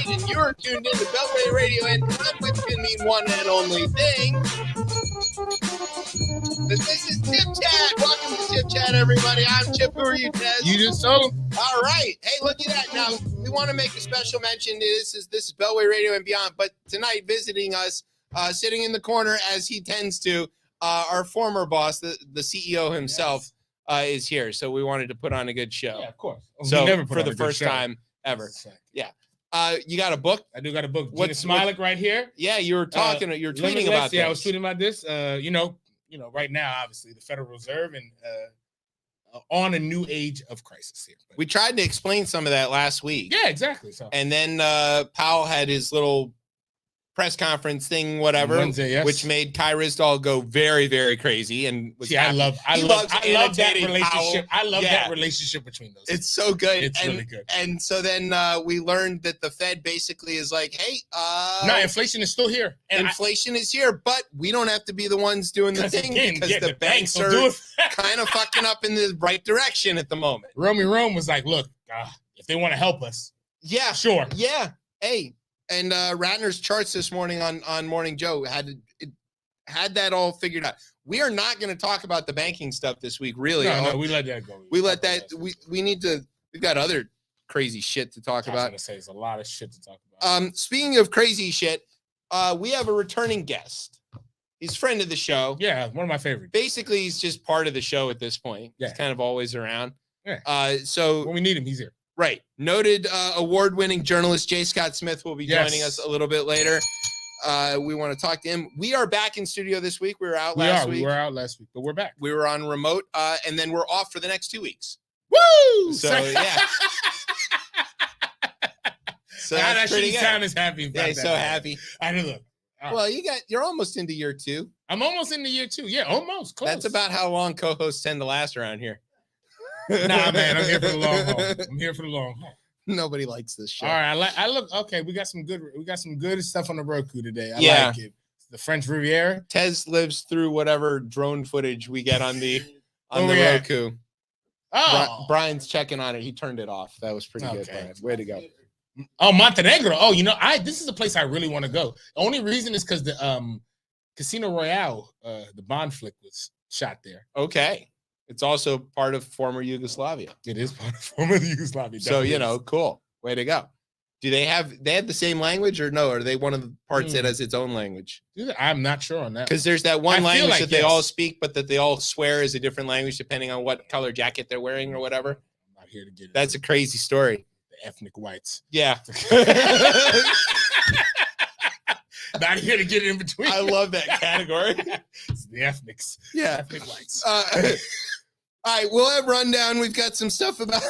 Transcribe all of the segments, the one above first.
Pete, and you're tuned in to Beltway Radio, and I'm with you, the one and only thing. This is ChipChat. Welcome to ChipChat, everybody. I'm Chip. Who are you, Tez? You just told him. All right. Hey, look at that. Now, we want to make a special mention. This is Beltway Radio and beyond, but tonight visiting us, sitting in the corner as he tends to, our former boss, the CEO himself, is here. So we wanted to put on a good show. Yeah, of course. So for the first time ever. Yeah. You got a book? I do got a book. Gina Smilik right here. Yeah, you were talking. You're tweeting about this. Yeah, I was tweeting about this. You know, right now, obviously, the Federal Reserve and on a new age of crisis here. We tried to explain some of that last week. Yeah, exactly. So, and then Powell had his little press conference thing, whatever, Wednesday, yes. which made Kai Ryssdal go very, very crazy. And was I love that relationship. Powell. I love that relationship between those. It's so good. It's really good. And so then we learned that the Fed basically is like, hey, no, inflation is still here. And inflation is here, but we don't have to be the ones doing the thing because the banks are kind of fucking up in the right direction at the moment. Rome was like, look, if they want to help us, yeah, sure. Yeah. Hey. And Ratner's charts this morning on Morning Joe had that all figured out. We are not going to talk about the banking stuff this week, really. No, we let that go. We let that. We need to. We've got other crazy shit to talk about. I was going to say there's a lot of shit to talk about. Speaking of crazy shit, we have a returning guest. He's a friend of the show. Yeah, one of my favorites. Basically, he's just part of the show at this point. Yeah. He's kind of always around. Yeah. So when we need him, he's here. Right. Noted award-winning journalist J. Scott Smith will be joining us a little bit later. We want to talk to him. We are back in studio this week. We were out last week. We were out last week, but we're back. We were on remote, and then we're off for the next 2 weeks. Woo! So, yeah. So that shouldn't sound as happy about that. Yeah, so happy. I know. Look. Well, you're almost into year 2. I'm almost into year 2. Yeah, almost. Close. That's about how long co-hosts tend to last around here. Nah, man, I'm here for the long haul. Nobody likes this show. All right, I look okay. We got some good stuff on the Roku today. I like it. The French Riviera. Tez lives through whatever drone footage we get on the Roku. Oh, Brian's checking on it. He turned it off. That was pretty good, Brian. Way to go. Oh, Montenegro. Oh, this is a place I really want to go. The only reason is because the Casino Royale, the Bond flick, was shot there. Okay. It's also part of former Yugoslavia. It is part of former Yugoslavia. So, cool. Way to go. Do they have the same language or no? Are they one of the parts that has its own language? I'm not sure on that. Because there's that one language that they all speak, but that they all swear is a different language depending on what color jacket they're wearing or whatever. I'm not here to get it. That's a crazy story. The ethnic whites. Yeah. Not here to get in between. I love that category. It's the ethnics. Yeah. Ethnic whites. All right, we'll have rundown. We've got some stuff about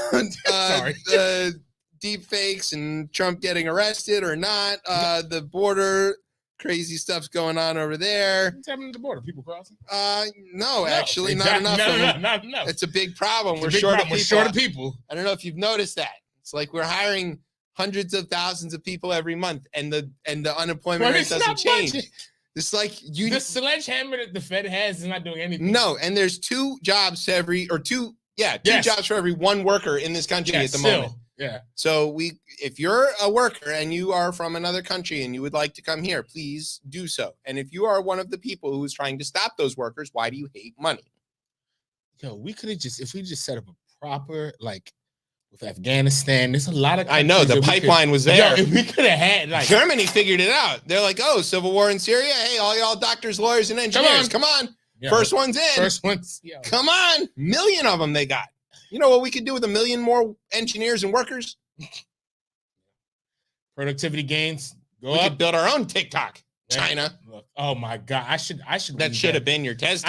deep fakes and Trump getting arrested or not. The border, crazy stuff's going on over there. What's happening at the border? People crossing? No, actually, not enough. No. It's a big problem. We're short of people. I don't know if you've noticed that. It's like we're hiring hundreds of thousands of people every month, and the unemployment rate doesn't change. It's like the sledgehammer that the Fed has is not doing anything. No, and there's two jobs for every one worker in this country at the moment. Yeah. So if you're a worker and you are from another country and you would like to come here, please do so. And if you are one of the people who is trying to stop those workers, why do you hate money? Yo, we could have if we just set up a proper with Afghanistan, there's a lot of. I know the pipeline was there. Yo, if we could have had Germany figured it out. They're like, oh, civil war in Syria. Hey, all y'all doctors, lawyers, and engineers, come on. Yo, first one's in. First one's. Yo. Come on, million of them they got. You know what we could do with 1 million more engineers and workers? Productivity gains go we up. We could build our own TikTok. China. Look, oh my God, I should. That should have been your test.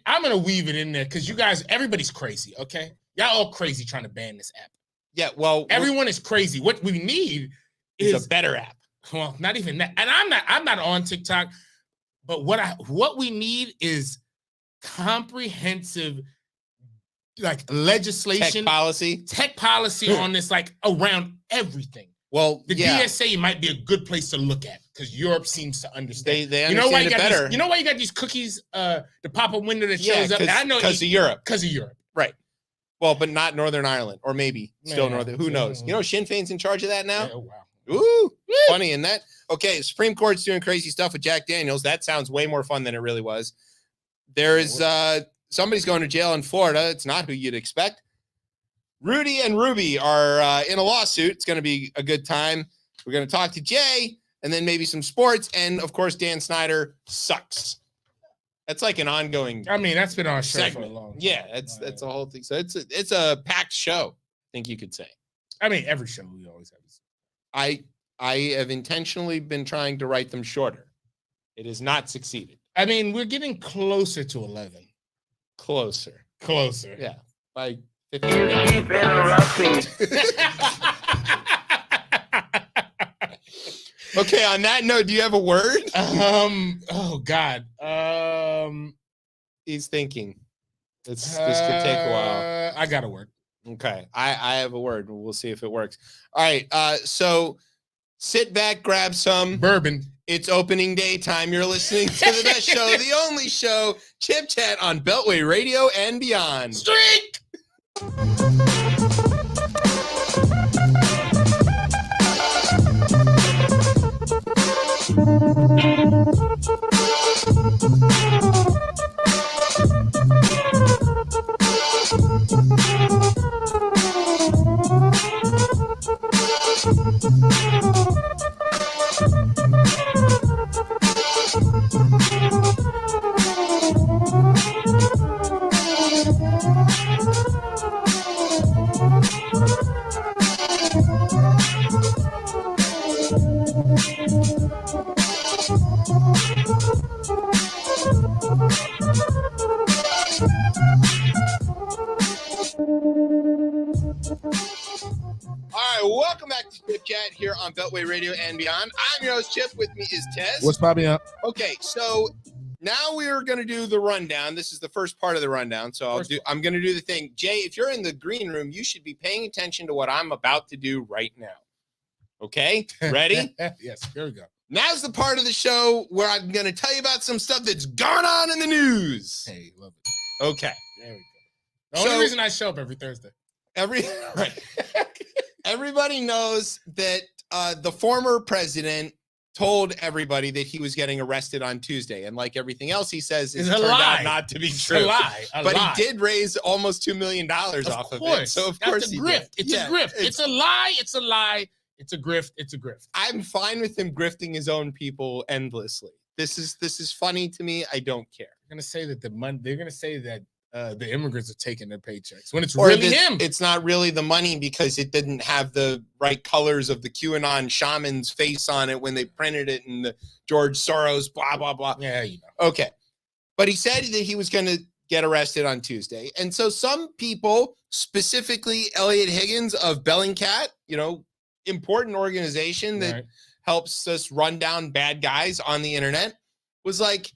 I'm gonna weave it in there because you guys, everybody's crazy. Okay. Y'all all crazy trying to ban this app. Yeah, well, everyone is crazy. What we need is a better app. Well, not even that. And I'm not on TikTok, but what we need is comprehensive legislation, tech policy on this, around everything. Well, the DSA might be a good place to look at because Europe seems to understand. They understand it better. You know why you got these cookies, the pop-up window that shows up? I know because of Europe. Because of Europe. Right. Well, but not Northern Ireland, or maybe still Northern. Who knows? You know, Sinn Féin's in charge of that now. Yeah, wow. Ooh, funny in that. Okay, Supreme Court's doing crazy stuff with Jack Daniels. That sounds way more fun than it really was. There is somebody's going to jail in Florida. It's not who you'd expect. Rudy and Ruby are in a lawsuit. It's going to be a good time. We're going to talk to Jay, and then maybe some sports, and of course, Dan Snyder sucks. That's like an ongoing. I mean, that's been our show segment. for a long time. Yeah, that's a whole thing. So it's a packed show, I think you could say. I mean, every show we always have. I have intentionally been trying to write them shorter. It has not succeeded. I mean, we're getting closer to 11. Closer. Yeah. By 15 minutes. Keep interrupting. Okay, on that note, do you have a word? Oh God. He's thinking. This could take a while. I got a word. Okay. I have a word. We'll see if it works. All right. So sit back, grab some Bourbon. It's opening day time. You're listening to the best show, the only show, Chip Chat on Beltway Radio and beyond. Streak! Welcome back to Chip Chat here on Beltway Radio and beyond. I'm your host, Chip. With me is Tez. What's popping up? Okay, so now we're going to do the rundown. This is the first part of the rundown, so I'm going to do the thing. Jay, if you're in the green room, you should be paying attention to what I'm about to do right now. Okay? Ready? Yes, here we go. Now's the part of the show where I'm going to tell you about some stuff that's gone on in the news. Hey, love it. Okay. There we go. The only reason I show up every Thursday. Right. Everybody knows that the former president told everybody that he was getting arrested on Tuesday. And like everything else he says, it turned out not to be true. A lie. But he did raise almost $2 million off of it. So of course he did. It's a grift. It's a lie. It's a lie. It's a grift. It's a grift. I'm fine with him grifting his own people endlessly. This is funny to me. I don't care. They're gonna say that they're gonna say that the immigrants are taking their paychecks when it's really him. It's not really the money because it didn't have the right colors of the QAnon shaman's face on it when they printed it and the George Soros, blah, blah, blah. Yeah, you know. Okay. But he said that he was going to get arrested on Tuesday. And so some people, specifically Elliot Higgins of Bellingcat, important organization that helps us run down bad guys on the internet, was like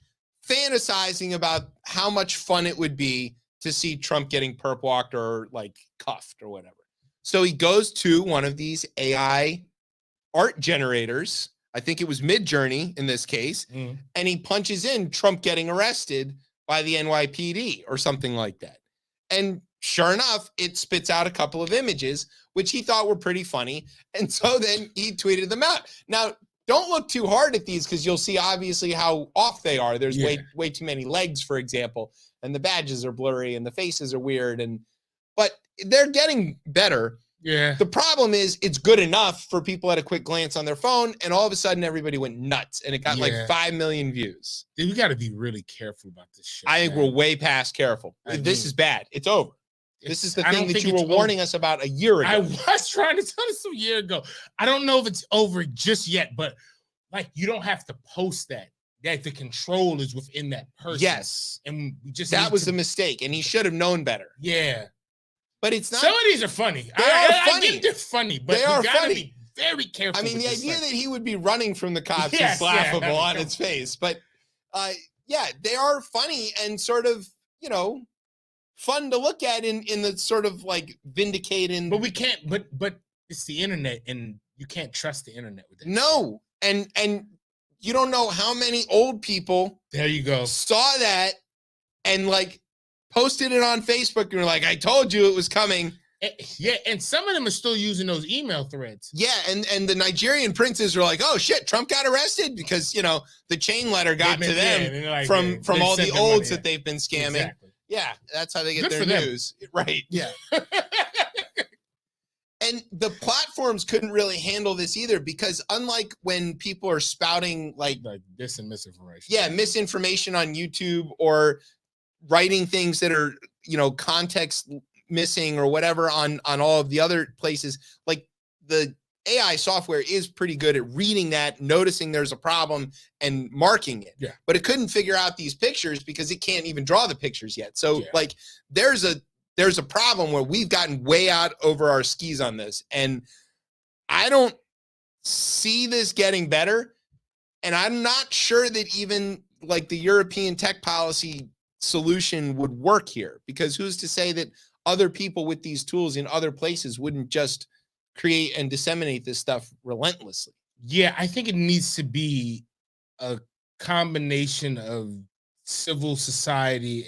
fantasizing about how much fun it would be to see Trump getting perp walked or like cuffed or whatever. So he goes to one of these AI art generators. I think it was Midjourney in this case. And he punches in Trump getting arrested by the NYPD or something like that. And sure enough, it spits out a couple of images, which he thought were pretty funny. And so then he tweeted them out. Now, don't look too hard at these because you'll see obviously how off they are. There's way too many legs, for example, and the badges are blurry and the faces are weird. But they're getting better. Yeah. The problem is it's good enough for people at a quick glance on their phone, and all of a sudden everybody went nuts, and it got like 5 million views. Dude, we got to be really careful about this shit. I think we're way past careful. This is bad. It's over. This is the thing that you were warning us about a year ago. I was trying to tell us a year ago. I don't know if it's over just yet, but like you don't have to post that. That the control is within that person. Yes. And we just that was a mistake, and he should have known better. Yeah. But it's not. Some of these are funny. I get they're funny, but you gotta be very careful. I mean, the idea that he would be running from the cops is laughable on its face. But they are funny and sort of, fun to look at in the sort of like vindicating. But we can't. But it's the internet, and you can't trust the internet with that. No, and you don't know how many old people. There you go. Saw that and like posted it on Facebook and were like, "I told you it was coming." Yeah, and some of them are still using those email threads. Yeah, and the Nigerian princes are like, oh shit, Trump got arrested because the chain letter got to them from all the olds that they've been scamming. Exactly. Yeah, that's how they get Good their for them. news. Right. Yeah. And the platforms couldn't really handle this either because unlike when people are spouting like this and misinformation. Yeah, misinformation on YouTube or writing things that are, context missing or whatever on all of the other places, like the AI software is pretty good at reading that, noticing there's a problem and marking it. Yeah. But it couldn't figure out these pictures because it can't even draw the pictures yet. So like there's a problem where we've gotten way out over our skis on this. And I don't see this getting better. And I'm not sure that even like the European tech policy solution would work here, because who's to say that other people with these tools in other places wouldn't just create and disseminate this stuff relentlessly? Yeah, I think it needs to be a combination of civil society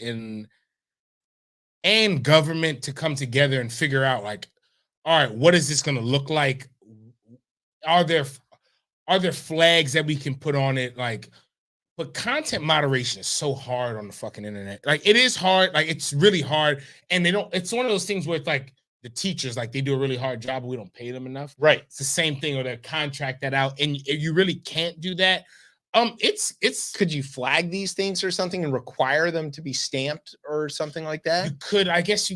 and government to come together and figure out like, all right, what is this going to look like? Are there flags that we can put on it? Like, but content moderation is so hard on the fucking internet. Like, it is hard. Like, it's really hard. And it's one of those things where it's like the teachers, like they do a really hard job, but we don't pay them enough. Right. It's the same thing, or they contract that out. And if you really can't do that, it's could you flag these things or something and require them to be stamped or something like that? You could, I guess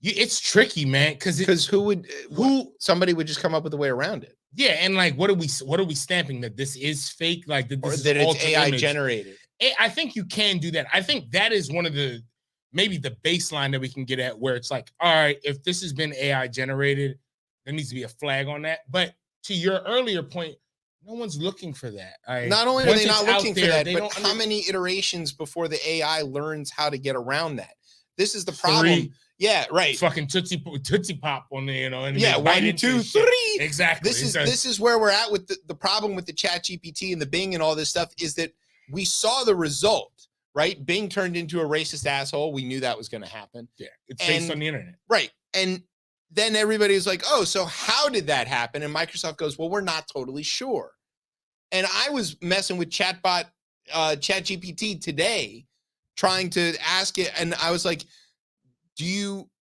it's tricky, man, because somebody would just come up with a way around it. Yeah, and like what are we stamping, that this is fake, like that this or is that it's AI image generated? I think you can do that. I think that is one of the maybe the baseline that we can get at, where it's like, all right, if this has been AI generated, there needs to be a flag on that. But to your earlier point, no one's looking for that. Not only are they not looking for that, but how many iterations before the AI learns how to get around that? This is the problem. 3. Yeah, right. Fucking Tootsie Pop on the, and yeah, 1, 2, 3. Exactly. This is where we're at with the problem with the ChatGPT and the Bing and all this stuff, is that we saw the result, right? Bing turned into a racist asshole. We knew that was going to happen. Yeah, it's based on the internet. Right. And then everybody was like, oh, so how did that happen? And Microsoft goes, well, we're not totally sure. And I was messing with ChatGPT today, trying to ask it, and I was like,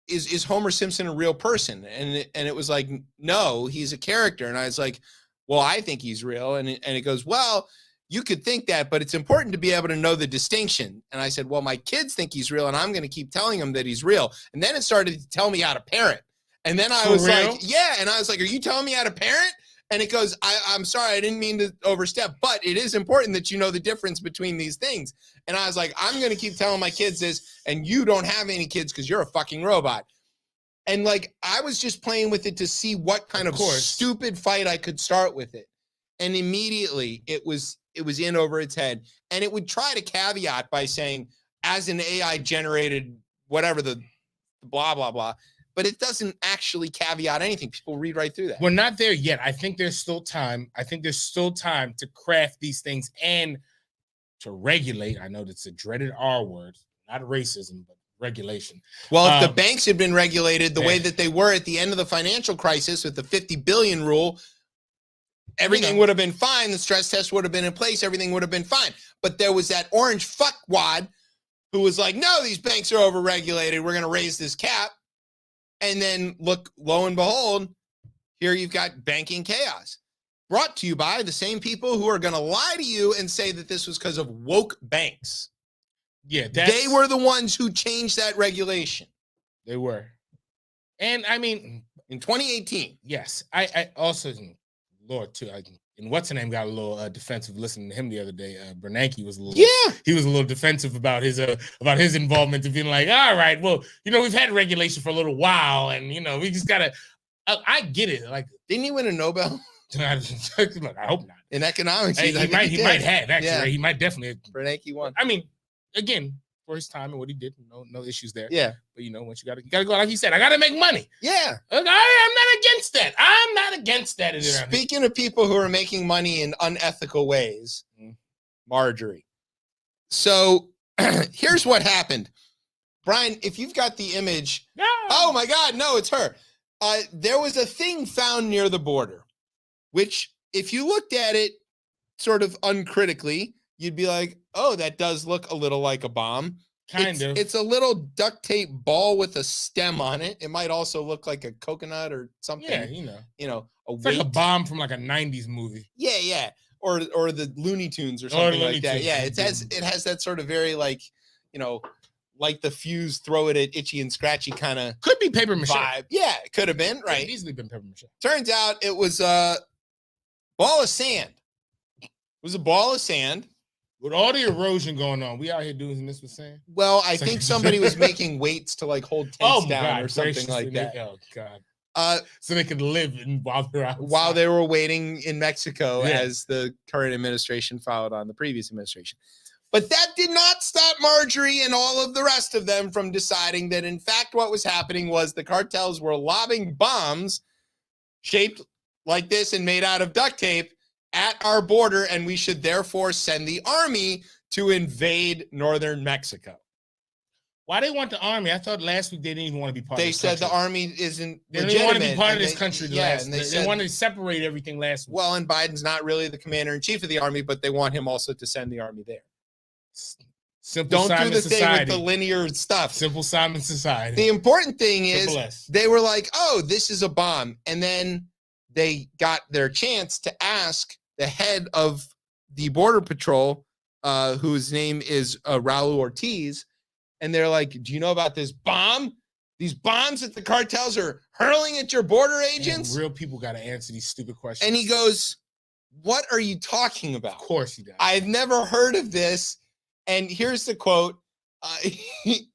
is Homer Simpson a real person? And it was like, no, he's a character. And I was like, well, I think he's real. And it goes, well, you could think that, but it's important to be able to know the distinction. And I said, well, my kids think he's real, and I'm going to keep telling them that he's real. And then it started to tell me how to parent. And then I was like, yeah. And I was like, are you telling me how to parent? And it goes, I'm sorry, I didn't mean to overstep, but it is important that you know the difference between these things. And I was like, I'm going to keep telling my kids this, and you don't have any kids because you're a fucking robot. And like, I was just playing with it to see what kind of stupid fight I could start with it. And immediately it was in over its head. And it would try to caveat by saying, as an AI generated, whatever the blah, blah, blah. But it doesn't actually caveat anything. People read right through that. We're not there yet. I think there's still time. I think there's still time to craft these things and to regulate. I know that's a dreaded R word, not racism, but regulation. Well, if the banks had been regulated the way that they were at the end of the financial crisis with the 50 billion rule, everything would have been fine. The stress test would have been in place. Everything would have been fine. But there was that orange fuckwad who was like, no, these banks are overregulated. We're going to raise this cap. And then look, lo and behold, here you've got banking chaos, brought to you by the same people who are going to lie to you and say that this was because of woke banks. Yeah, they were the ones who changed that regulation. They were. And I mean, in 2018. Yes. I also, Lord, too, and what's her name got a little defensive listening to him the other day. Bernanke was a little, he was a little defensive about his involvement, to being like, all right, well, we've had regulation for a little while, and we just gotta. I get it. Like, didn't he win a Nobel? Look, I hope not. In economics, he might have actually. Yeah. Right? He might definitely. Bernanke won. I mean, again, for his time and what he did, no issues there. Yeah. But once you gotta go, like he said, I gotta make money. Yeah. I'm not against that. I'm not against that. Speaking of people who are making money in unethical ways, Marjorie. So here's what happened. Brian, if you've got the image, No. oh my God, no, it's her. There was a thing found near the border, which if you looked at it sort of uncritically, you'd be like, oh, that does look a little like a bomb. Kind of. It's a little duct tape ball with a stem on it. It might also look like a coconut or something. Yeah, A it's weight. like a bomb from like a 90s movie. Yeah. Or the Looney Tunes or something like that. Yeah, it has that sort of very like the fuse, throw it at Itchy and Scratchy kind of Could be paper mache. vibe. Yeah, it could have been, right? Could easily been paper mache. Turns out it was a ball of sand. It was a ball of sand. With all the erosion going on, we out here doing this with sand. Well, I think somebody was making weights to like hold tents down or something like that. Oh God. So they could live while they're outside. While they were waiting in Mexico as the current administration followed on the previous administration. But that did not stop Marjorie and all of the rest of them from deciding that, in fact, what was happening was the cartels were lobbing bombs shaped like this and made out of duct tape at our border, and we should therefore send the army to invade northern Mexico. Why they want the army? I thought last week they didn't even want to be part of this country. They said the army isn't They didn't want to be part of this country. And they wanted to separate everything last week. Well, and Biden's not really the commander-in-chief of the army, but they want him also to send the army there. Simple Don't Simon do the society. thing with the linear stuff. Simple Simon society. The important thing is they were like, oh, this is a bomb. And then they got their chance to ask the head of the Border Patrol, whose name is Raul Ortiz. And they're like, do you know about this bomb? These bombs that the cartels are hurling at your border agents? Real people got to answer these stupid questions. And he goes, what are you talking about? Of course he does. I've never heard of this. And here's the quote. He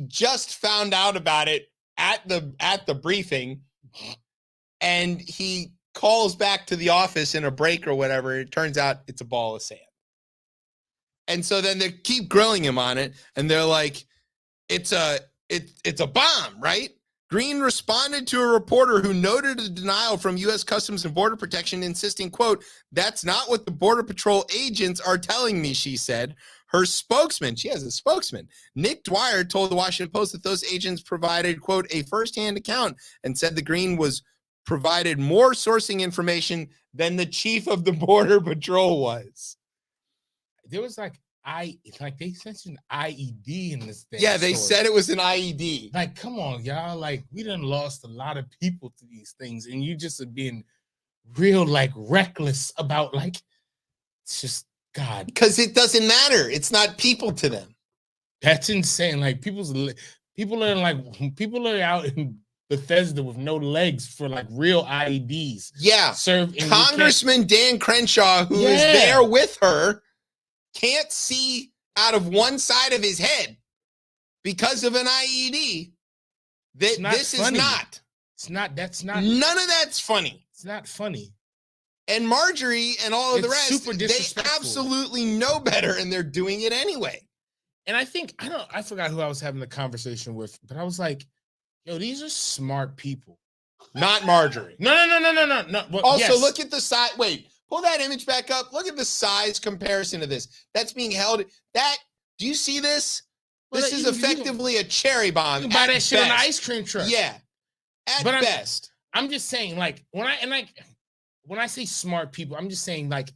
just found out about it at the briefing, and he calls back to the office in a break or whatever. It turns out it's a ball of sand. And so then they keep grilling him on it, and they're like, it's a bomb, right? Green responded to a reporter who noted a denial from U.S. Customs and Border Protection, insisting, quote, that's not what the Border Patrol agents are telling me, she said. Her spokesman, she has a spokesman, Nick Dwyer, told the Washington Post that those agents provided, quote, a firsthand account and said the Green was provided more sourcing information than the chief of the Border Patrol was. There was they sent an IED in this thing. Yeah, they said it was an IED. Like, come on, y'all. Like, we done lost a lot of people to these things, and you just are being real, like, reckless about, like, it's just God. Because it doesn't matter. It's not people to them. That's insane. Like, people are out in Bethesda with no legs for like real IEDs. Yeah. Congressman Dan Crenshaw, who is there with her, can't see out of one side of his head because of an IED. That's not. None of that's funny. It's not funny. And Marjorie and all of the rest, super disrespectful. They absolutely know better, and they're doing it anyway. And I think, I forgot who I was having the conversation with, but I was like, yo, these are smart people. Not Marjorie. No. Well, also, look at the size. Wait, pull that image back up. Look at the size comparison of this. That's being held. Do you see this? This is effectively a cherry bomb. You buy that shit on an ice cream truck. Yeah. At best. I'm just saying, like, when I say smart people, I'm just saying, like,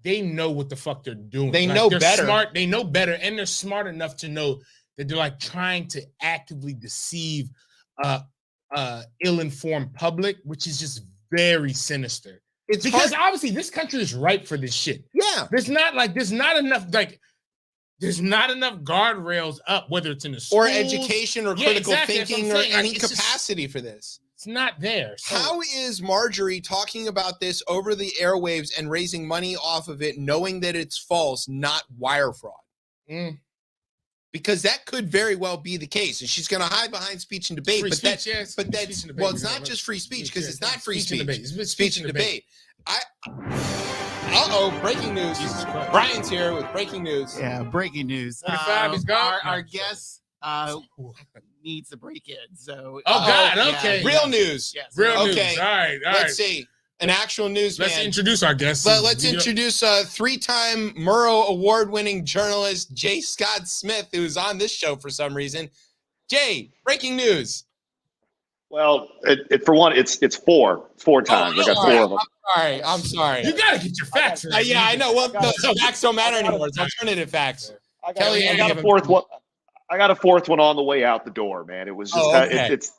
they know what the fuck they're doing. They know better. Smart. They know better, and they're smart enough to know that they're like trying to actively deceive ill-informed public, which is just very sinister. It's because obviously this country is ripe for this shit. Yeah. There's not enough guardrails up, whether it's in the schools, or education or critical thinking or any capacity for this. It's not there. So. How is Marjorie talking about this over the airwaves and raising money off of it, knowing that it's false, not wire fraud? Because that could very well be the case, and she's going to hide behind speech and debate. It's not just free speech, because it's not free speech. It's speech and debate. Breaking news. Brian's here with breaking news. Yeah, breaking news. Our guest needs to break in. So, God, okay. Real news. Yes. Real news. All right. Let's see. an actual newsman. Let's introduce our guest. Let's introduce a 3-time Murrow Award-winning journalist, J. Scott Smith, who's on this show for some reason. Jay, breaking news. Well, for one, it's four times. I got 4 of them. I'm sorry. You gotta get your facts. Yeah, I know. Well, the facts don't matter anymore. It's alternative facts. I got a fourth one. I got a fourth one on the way out the door, man. It was just it's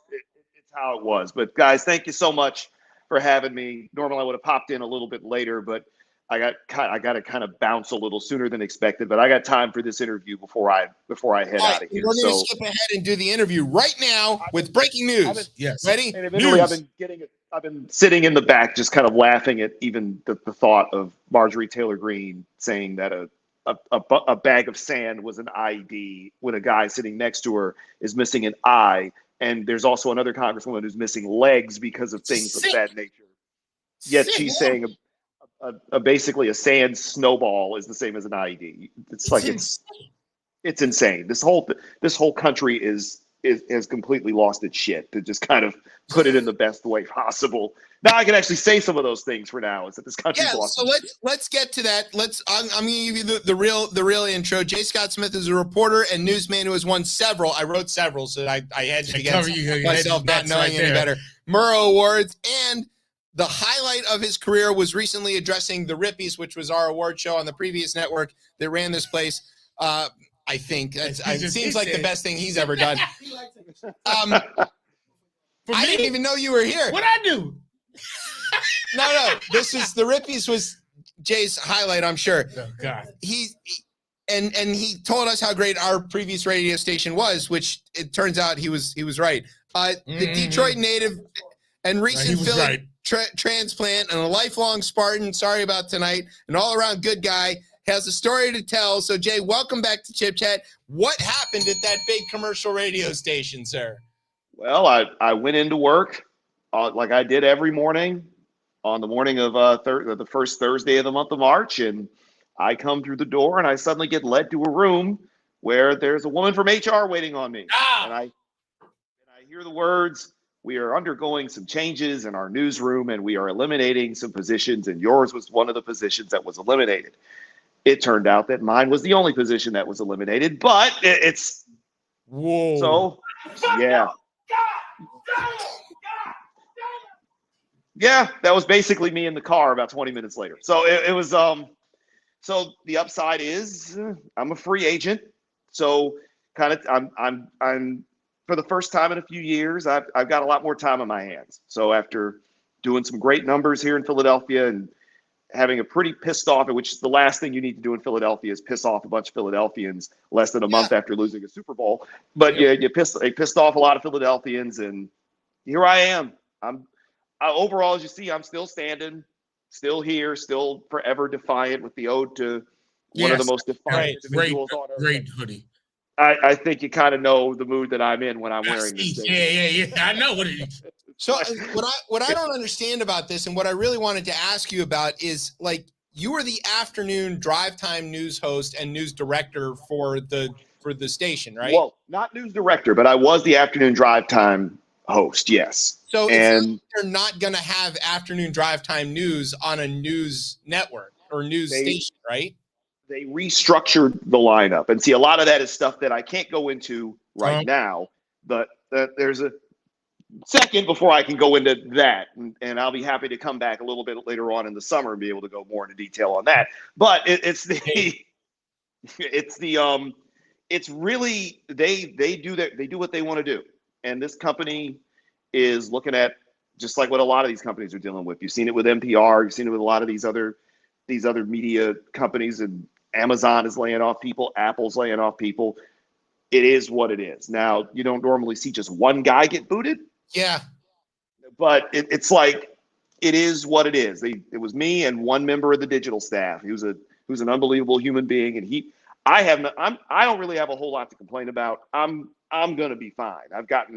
how it was. But guys, thank you so much for having me. Normally I would have popped in a little bit later, but I got to kind of bounce a little sooner than expected. But I got time for this interview before I head out of here. We're going to skip ahead and do the interview right now with breaking news. Yes. Ready? And eventually I've been sitting in the back just kind of laughing at even the thought of Marjorie Taylor Greene saying that a bag of sand was an IED when a guy sitting next to her is missing an eye. And there's also another congresswoman who's missing legs because of things of that nature. Yet she's saying basically a sand snowball is the same as an IED. It's insane. This whole country has completely lost its shit, to just kind of put it in the best way possible. Now I can actually say some of those things for now. Is that this country's lost? So let's get to that. I'm going to give you the real intro. J. Scott Smith is a reporter and newsman who has won several. I wrote several, so I had to against myself not knowing any better. Murrow Awards, and the highlight of his career was recently addressing the Rippies, which was our award show on the previous network that ran this place. I think it seems like the best thing he's ever done. I didn't even know you were here. What'd I do? No. The Rippies was Jay's highlight, I'm sure. Oh God. He told us how great our previous radio station was, which it turns out he was right. The Detroit native and recent Philly transplant and a lifelong Spartan. Sorry about tonight. An all-around good guy. Has a story to tell. So, Jay, welcome back to Chip Chat. What happened at that big commercial radio station, sir? Well, I went into work like I did every morning on the morning of the first Thursday of the month of March, and I come through the door and I suddenly get led to a room where there's a woman from HR waiting on me. And I hear the words, "We are undergoing some changes in our newsroom and we are eliminating some positions, and yours was one of the positions that was eliminated." It turned out that mine was the only position that was eliminated, but it's whoa. So yeah. Yeah, that was basically me in the car about 20 minutes later. So it was so the upside is I'm a free agent. So kind of I'm for the first time in a few years, I've got a lot more time on my hands. So after doing some great numbers here in Philadelphia and having a pretty pissed off, which is the last thing you need to do in Philadelphia is piss off a bunch of Philadelphians less than a month after losing a Super Bowl. But they pissed off a lot of Philadelphians, and here I am. Overall, as you see, I'm still standing, still here, still forever defiant with the ode to one of the most defiant individuals on earth. Great hoodie. I think you kind of know the mood that I'm in when I'm wearing this thing. Yeah. I know what it is. So what I don't understand about this, and what I really wanted to ask you about, is like you were the afternoon drive time news host and news director for the station, right? Well, not news director, but I was the afternoon drive time host. Yes. So they're not going to have afternoon drive time news on a news network or news station, right? They restructured the lineup, and see, a lot of that is stuff that I can't go into right now. But there's a second before I can go into that, and I'll be happy to come back a little bit later on in the summer and be able to go more into detail on that. But it's really they do what they want to do, and this company is looking at just like what a lot of these companies are dealing with. You've seen it with NPR, you've seen it with a lot of these other media companies, and Amazon is laying off people, Apple's laying off people. It is what it is. Now, you don't normally see just one guy get booted. Yeah. But it's like, it is what it is. It was me and one member of the digital staff who's an unbelievable human being. And I don't really have a whole lot to complain about. I'm going to be fine. I've got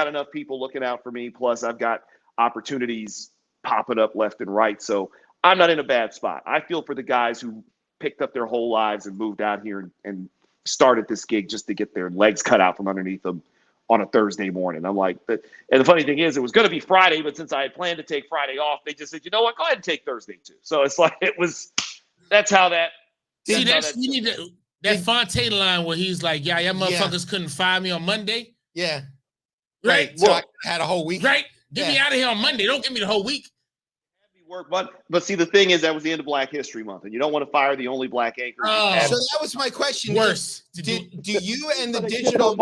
enough people looking out for me. Plus I've got opportunities popping up left and right. So I'm not in a bad spot. I feel for the guys who picked up their whole lives and moved out here and started this gig just to get their legs cut out from underneath them on a Thursday morning. I'm like, and the funny thing is, it was going to be Friday, but since I had planned to take Friday off, they just said, you know what, go ahead and take Thursday too. So it's like, that's how that. See, you need that Fontaine line where he's like, yeah, motherfuckers couldn't fire me on Monday. Yeah. Right. So I had a whole week. Right. Get me out of here on Monday. Don't give me the whole week. Work, but see, the thing is, that was the end of Black History Month, and you don't want to fire the only black anchor. So that was my question. Worse. Do you and the digital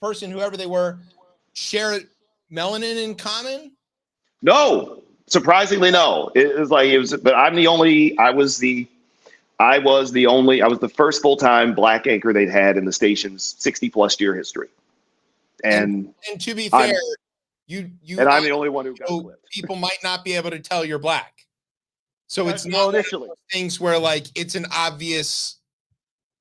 person, whoever they were, share melanin in common? No, surprisingly, no. But I'm the only. I was the first full-time black anchor they'd had in the station's 60+ year history. And to be fair, I'm the only one who got clipped. People might not be able to tell you're black. So it's not initially things where like it's an obvious.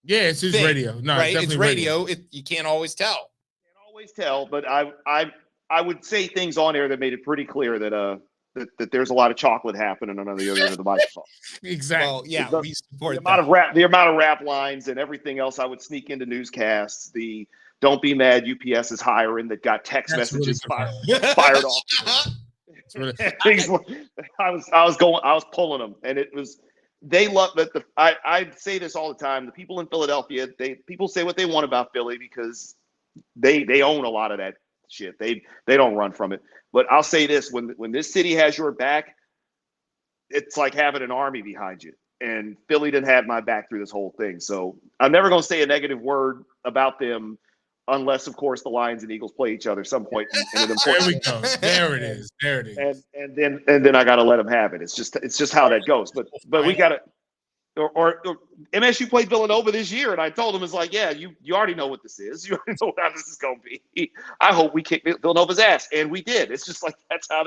Yeah, it's just radio. No, right? It's radio. You can't always tell. Can't always tell, but I would say things on air that made it pretty clear that that there's a lot of chocolate happening on the other end of the microphone. Exactly. Well, yeah, we support the amount of rap lines and everything else I would sneak into newscasts. The "Don't be mad, UPS is hiring" that got text messages fired off. I was pulling them, and it was. They love that. I say this all the time. The people in Philadelphia, people say what they want about Philly because they own a lot of that shit. They don't run from it. But I'll say this: when this city has your back, it's like having an army behind you. And Philly didn't have my back through this whole thing. So I'm never going to say a negative word about them, unless, of course, the Lions and Eagles play each other some point in an important. There we go. There it is. There it is. And then I got to let them have it. It's just how that goes. But we got to. Or MSU played Villanova this year, and I told them, it's like, yeah, you already know what this is. You already know how this is going to be. I hope we kick Villanova's ass, and we did. It's just like that's how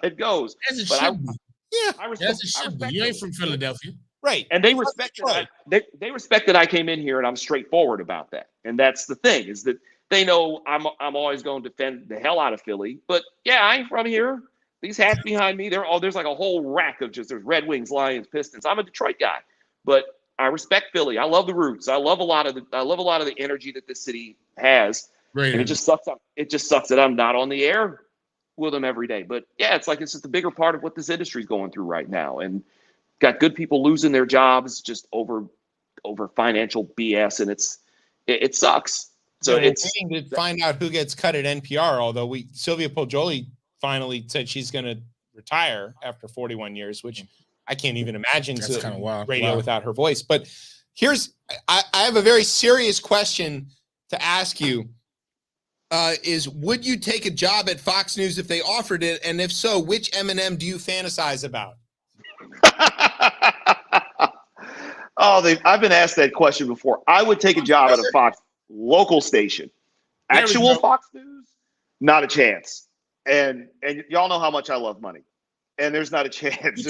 it goes. As it should be. Yeah, as it should be. You ain't from Philadelphia, right? And they respect that. They respect that I came in here, and I'm straightforward about that. And that's the thing, is that they know I'm always going to defend the hell out of Philly. But yeah, I ain't from here. These hats behind me, there's like a whole rack of there's Red Wings, Lions, Pistons. I'm a Detroit guy, but I respect Philly. I love the roots. I love a lot of the energy that this city has. Right. And it just sucks. It just sucks that I'm not on the air with them every day. But yeah, it's just a bigger part of what this industry is going through right now, and got good people losing their jobs just over financial BS, and it sucks. So it's waiting to find out who gets cut at NPR. Although Sylvia Poggioli finally said she's going to retire after 41 years, which I can't even imagine kind of wild. Radio without her voice. But I have a very serious question to ask you. Is would you take a job at Fox News if they offered it? And if so, which Eminem do you fantasize about? I've been asked that question before. I would take a job at a Fox local station. Actual Fox News, not a chance. And y'all know how much I love money. And there's not a chance.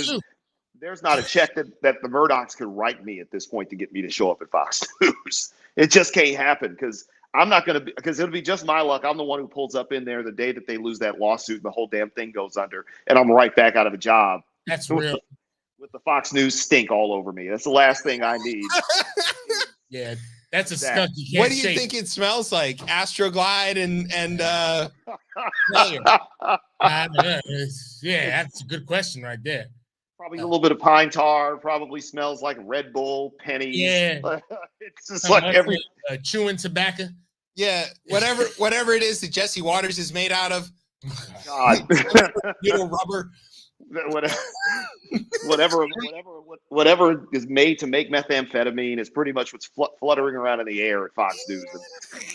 There's not a check that the Murdochs could write me at this point to get me to show up at Fox News. It just can't happen because I'm not going to because it'll be just my luck. I'm the one who pulls up in there the day that they lose that lawsuit and the whole damn thing goes under. And I'm right back out of a job. That's real. With the Fox News stink all over me. That's the last thing I need. Yeah. That's a skunk you can't What do you think it smells like? Astroglide and yeah, that's a good question right there. Probably a little bit of pine tar. Probably smells like Red Bull, pennies. Yeah, it's just like every chewing tobacco. Yeah, whatever it is that Jesse Waters is made out of. God, rubber. Whatever is made to make methamphetamine is pretty much what's fluttering around in the air at Fox News. And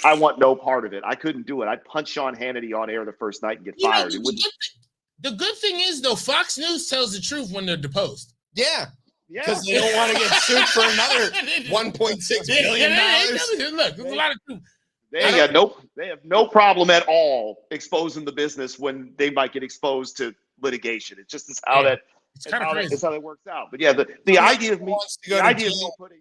I want no part of it. I couldn't do it. I'd punch Sean Hannity on air the first night and get fired. The good thing is, though, Fox News tells the truth when they're deposed. Yeah. Because they don't want to get sued for another $1.6 billion. Look, there's a lot of truth. They have no problem at all exposing the business when they might get exposed to litigation. It just is how it's how that works out. But yeah, the idea of me putting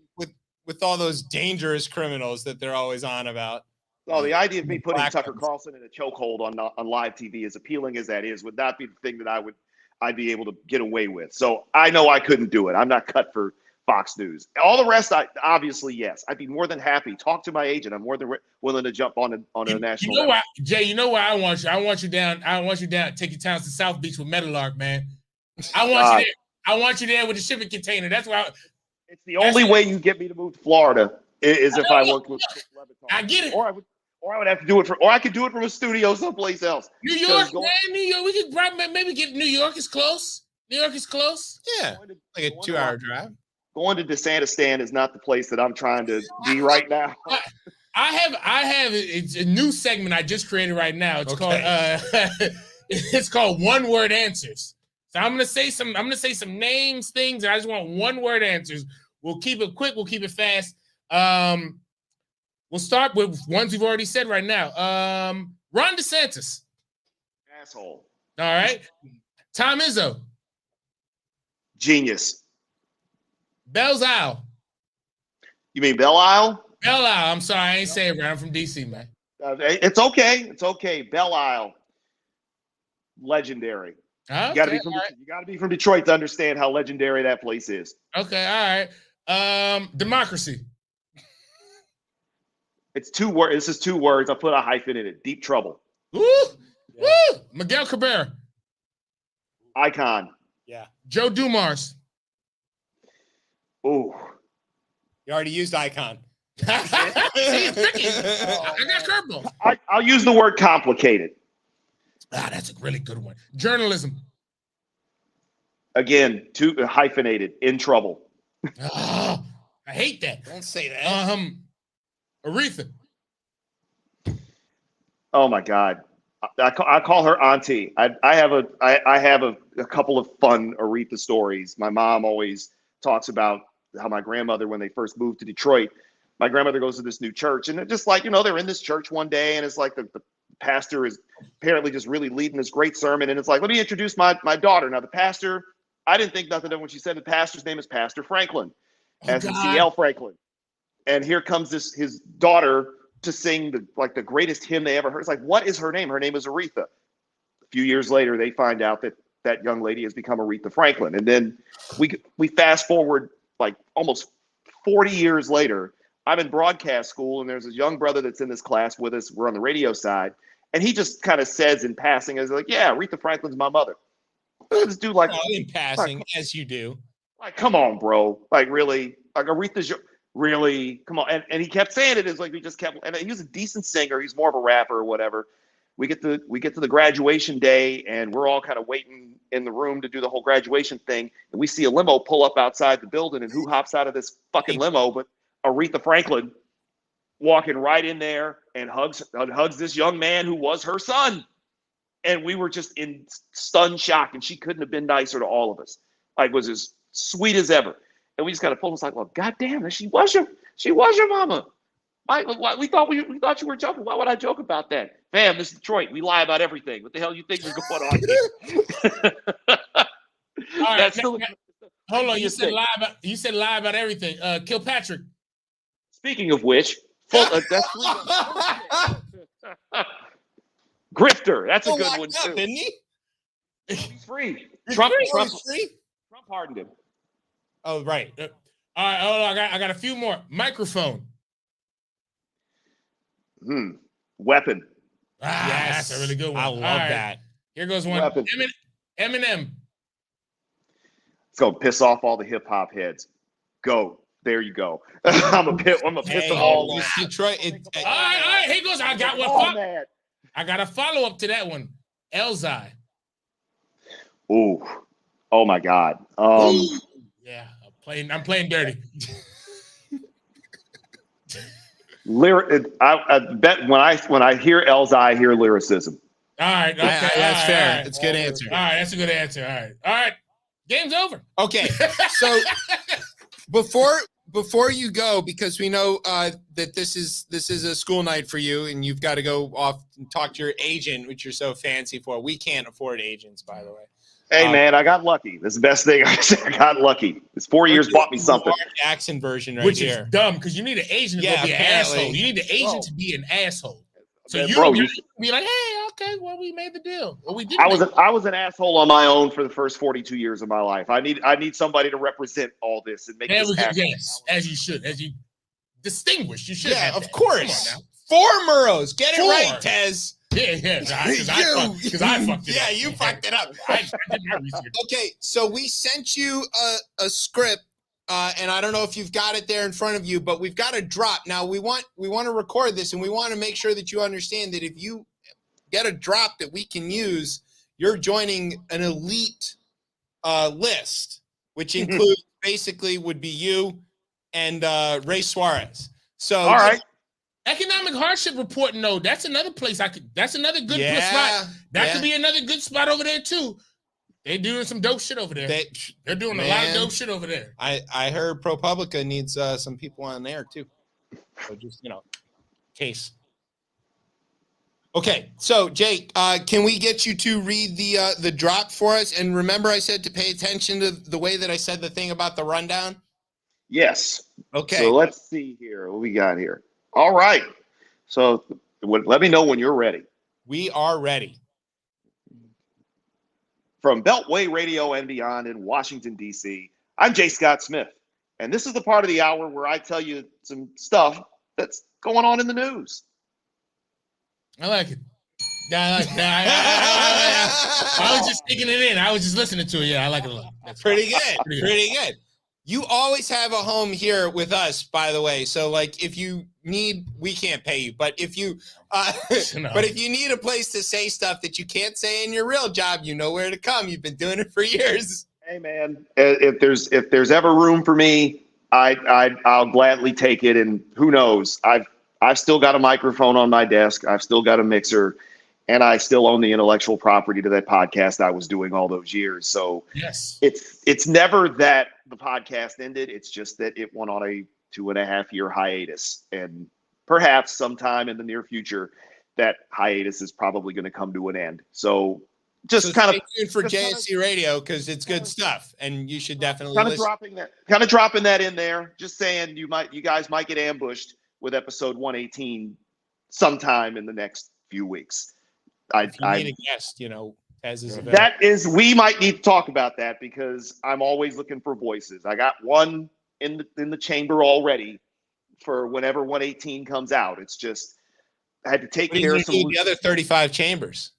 with all those dangerous criminals that they're always on about. Oh, the idea of me putting Tucker Carlson in a chokehold on live TV, as appealing as that is, would not be the thing that I'd be able to get away with. So I know I couldn't do it. I'm not cut for Fox News. All the rest, obviously, yes. I'd be more than happy. Talk to my agent. I'm more than willing to jump on a national. You know why, Jay? You know where I want you? I want you down. Take your towns to South Beach with Metalark, man. I want you there. I want you there with the shipping container. That's why. It's the only way you get me to move to Florida is if I worked with Leviton. I get it. Or I would have to do it or I could do it from a studio someplace else. New York, man. New York. We could probably maybe get New York is close. New York is close. Yeah, like a 2-hour drive. Going to DeSantistan is not the place that I'm trying to be right now. I have it's a new segment I just created right now. It's called it's called One Word Answers. So I'm gonna say some names, things, and I just want 1-word answers. We'll keep it quick, we'll keep it fast. We'll start with ones we've already said right now. Ron DeSantis. Asshole. All right. Tom Izzo. Genius. Bell's Isle. You mean Belle Isle? Belle Isle. I'm sorry, I ain't saying it right. I'm from DC, man. It's okay. It's okay. Belle Isle. Legendary. Okay, you got to be from Detroit to understand how legendary that place is. Okay, all right. Democracy. It's 2 words. This is 2 words. I put a hyphen in it. Deep trouble. Woo! Woo! Miguel Cabrera. Icon. Yeah. Joe Dumars. Ooh. You already used icon. See, it's tricky. I got curveball. I'll use the word complicated. That's a really good one. Journalism. Again, 2 hyphenated. In trouble. I hate that. Don't say that. Aretha. Oh my God. I call her auntie. I have a couple of fun Aretha stories. My mom always talks about how my grandmother, when they first moved to Detroit, my grandmother goes to this new church, and it's just like, they're in this church one day, and it's like the pastor is apparently just really leading this great sermon, and it's like, let me introduce my daughter. Now the pastor, I didn't think nothing of when she said the pastor's name is Pastor Franklin, S-C-L Franklin, and here comes his daughter to sing the greatest hymn they ever heard. It's like, what is her name? Her name is Aretha. A few years later, they find out that young lady has become Aretha Franklin, and then we fast forward like almost 40 years later. I'm in broadcast school, and there's this young brother that's in this class with us. We're on the radio side, and he just kind of says in passing, "Is like, yeah, Aretha Franklin's my mother." This dude, like, in passing, as you do. Like, come on, bro. Like, really? Like, Aretha's really? Come on. And he kept saying it. It's like we just kept. And he was a decent singer. He's more of a rapper or whatever. We get to the graduation day, and we're all kind of waiting in the room to do the whole graduation thing, and we see a limo pull up outside the building, and who hops out of this fucking limo but Aretha Franklin, walking right in there and hugs this young man who was her son. And we were just in stunned shock, and she couldn't have been nicer to all of us. Like, was as sweet as ever. And we just kind of pulled us like, well, goddamn, she was your mama. We thought you were joking. Why would I joke about that? Fam, this is Detroit. We lie about everything. What the hell you think is going on here? All right, hold on. You said lie about everything. Kilpatrick. Speaking of which, that's Grifter. That's a good one too. Didn't he? He's free. Trump pardoned him. Oh, right. All right, hold on. I got a few more. Microphone. Weapon. Yes. That's a really good one. I love that. Here goes one. Weapon. Eminem. It's gonna piss off all the hip hop heads. Go. There you go. I'm gonna piss them all off. Detroit. All right. Here goes. I got one. I got a follow up to that one. Elzai. Ooh. Oh my God. Yeah. I'm playing dirty. I bet when I hear Elzai, I hear lyricism. All right. Okay. That's fair. Right. It's a good answer. All right. That's a good answer. All right. Game's over. Okay. So before you go, because we know that this is a school night for you, and you've got to go off and talk to your agent, which you're so fancy for. We can't afford agents, by the way. Hey man, I got lucky. That's the best thing I said. I got lucky. This 4 years bought me something. Jackson version right Which here. Is dumb because you need an agent to be an asshole. You need the agent to be an asshole. So you be like, hey, I'll okay, well, we made the deal. Well, we did. I was an asshole on my own for the first 42 years of my life. I need somebody to represent all this and make this happen. Yes, as you should, as you distinguish. You should. Yeah, of course. 4 Murrows. Get it right, Tez. Yeah, because I fucked it up. Yeah, you fucked it up. I did my research. Okay, so we sent you a script, and I don't know if you've got it there in front of you, but we've got a drop. Now, we want to record this, and we want to make sure that you understand that if you get a drop that we can use, you're joining an elite list, which includes basically would be you and Ray Suarez. So all right. Economic hardship reporting, though, that's another place that's another good spot. That could be another good spot over there too. They doing some dope shit over there. They're doing a lot of dope shit over there. I heard ProPublica needs some people on there too. So just case. Okay, so Jake, can we get you to read the drop for us? And remember, I said to pay attention to the way that I said the thing about the rundown. Yes. Okay. So let's see here what we got here. All right. So let me know when you're ready. We are ready. From Beltway Radio and beyond in Washington, D.C., I'm J. Scott Smith. And this is the part of the hour where I tell you some stuff that's going on in the news. I like it. I was just taking it in. I was just listening to it. Yeah, I like it a lot. That's pretty good. Pretty good. You always have a home here with us, by the way. So, like, if you need, we can't pay you, but if you, but if you need a place to say stuff that you can't say in your real job, you know where to come. You've been doing it for years. Hey, man, if there's ever room for me, I'll gladly take it. And who knows? I've still got a microphone on my desk. I've still got a mixer. And I still own the intellectual property to that podcast I was doing all those years. So yes, it's never that the podcast ended. It's just that it went on a 2.5-year hiatus. And perhaps sometime in the near future, that hiatus is probably going to come to an end. So just kind of tuned for JSC Radio because it's good stuff, and you should definitely dropping that in there. Just saying you guys might get ambushed with episode 118 sometime in the next few weeks. If you need a guest, Tez is available. We might need to talk about that because I'm always looking for voices. I got one in the chamber already for whenever 118 comes out. It's just I had to take care of the other 35 chambers.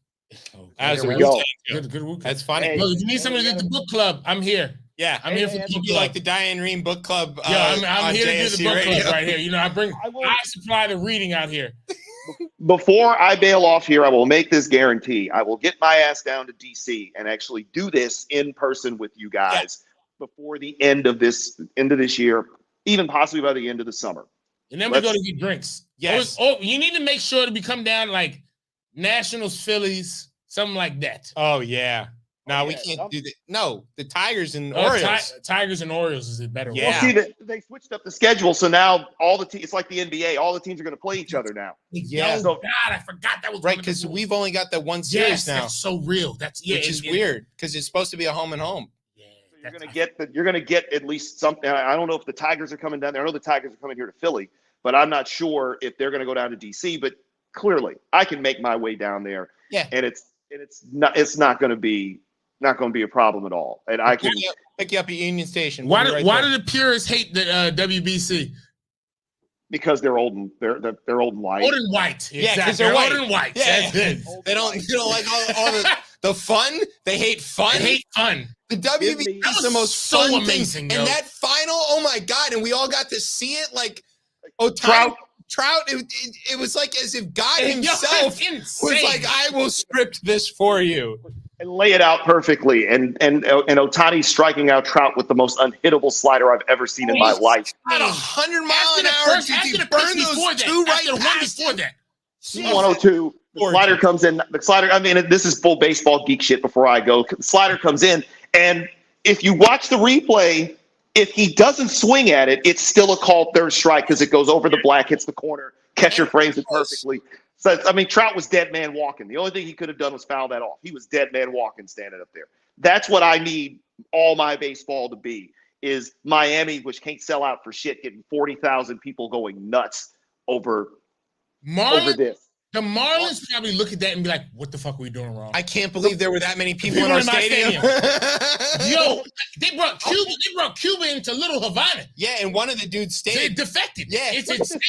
There we go. Good. That's funny. Hey, well, if you need somebody to do the book club, I'm here. Yeah, I'm here for the book club. Like the Diane Rehm book club. I'm here JSC to do the book Radio. club right here. I supply the reading out here. Before I bail off here, I will make this guarantee. I will get my ass down to DC and actually do this in person with you guys before the end of this year, even possibly by the end of the summer. And then we go to get drinks. Yes. You need to make sure to come down like Nationals, Phillies, something like that. Oh yeah. No, we can't do that. No, the Tigers and Orioles. Tigers and Orioles is a better one. Yeah. Well, see, they switched up the schedule, so now it's like the NBA. All the teams are going to play each other now. Yeah. Oh, God, I forgot that was right because we've only got that one series now. That's so real. Which is weird because it's supposed to be a home and home. Yeah, so you're going to get at least something. I don't know if the Tigers are coming down there. I know the Tigers are coming here to Philly, but I'm not sure if they're going to go down to DC. But clearly, I can make my way down there. Yeah, and it's not going to be. Not going to be a problem at all, and I can pick you up at Union Station. Why do the purists hate the WBC? Because they're old and they're old and white. Old and white, yeah, because they're white. Old and white. Yeah, they don't like all the fun. They hate fun. The WBC is the most so fun amazing, thing. And that final, oh my God, and we all got to see it. Like Trout, it was like as if God himself was like, I will script this for you. And lay it out perfectly. And Ohtani striking out Trout with the most unhittable slider I've ever seen in my life. At 100 mile an hour, did he burn those two right past him? 102. The slider comes in. This is full baseball geek shit before I go. The slider comes in, and if you watch the replay, if he doesn't swing at it, it's still a called third strike because it goes over the black, hits the corner, catcher frames it perfectly. So, Trout was dead man walking. The only thing he could have done was foul that off. He was dead man walking standing up there. That's what I need all my baseball to be, is Miami, which can't sell out for shit, getting 40,000 people going nuts over this. The Marlins probably look at that and be like, "What the fuck are we doing wrong?" I can't believe there were that many people in our stadium. Yo, they brought Cuba into Little Havana. Yeah, and one of the dudes stayed. They defected. Yeah, it's insane.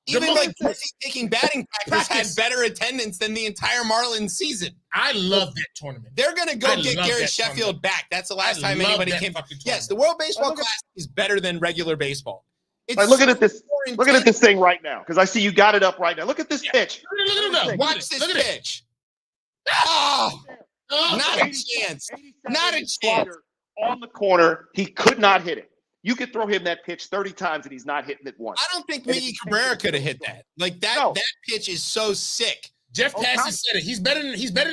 Even like taking batting practice had better attendance than the entire Marlins season. I love that tournament. They're gonna go get Gary Sheffield back. That's the last time anybody came. Yes, the World Baseball Classic is better than regular baseball. Like, look at this. Look at this thing right now, because I see you got it up right now. Look at this pitch. Watch this pitch. Oh, not a chance. Not a chance. On the corner, he could not hit it. You could throw him that pitch 30 times and he's not hitting it once. I don't think Miggy Cabrera could have hit that. Like that. No. That pitch is so sick. Jeff Passan said it. He's better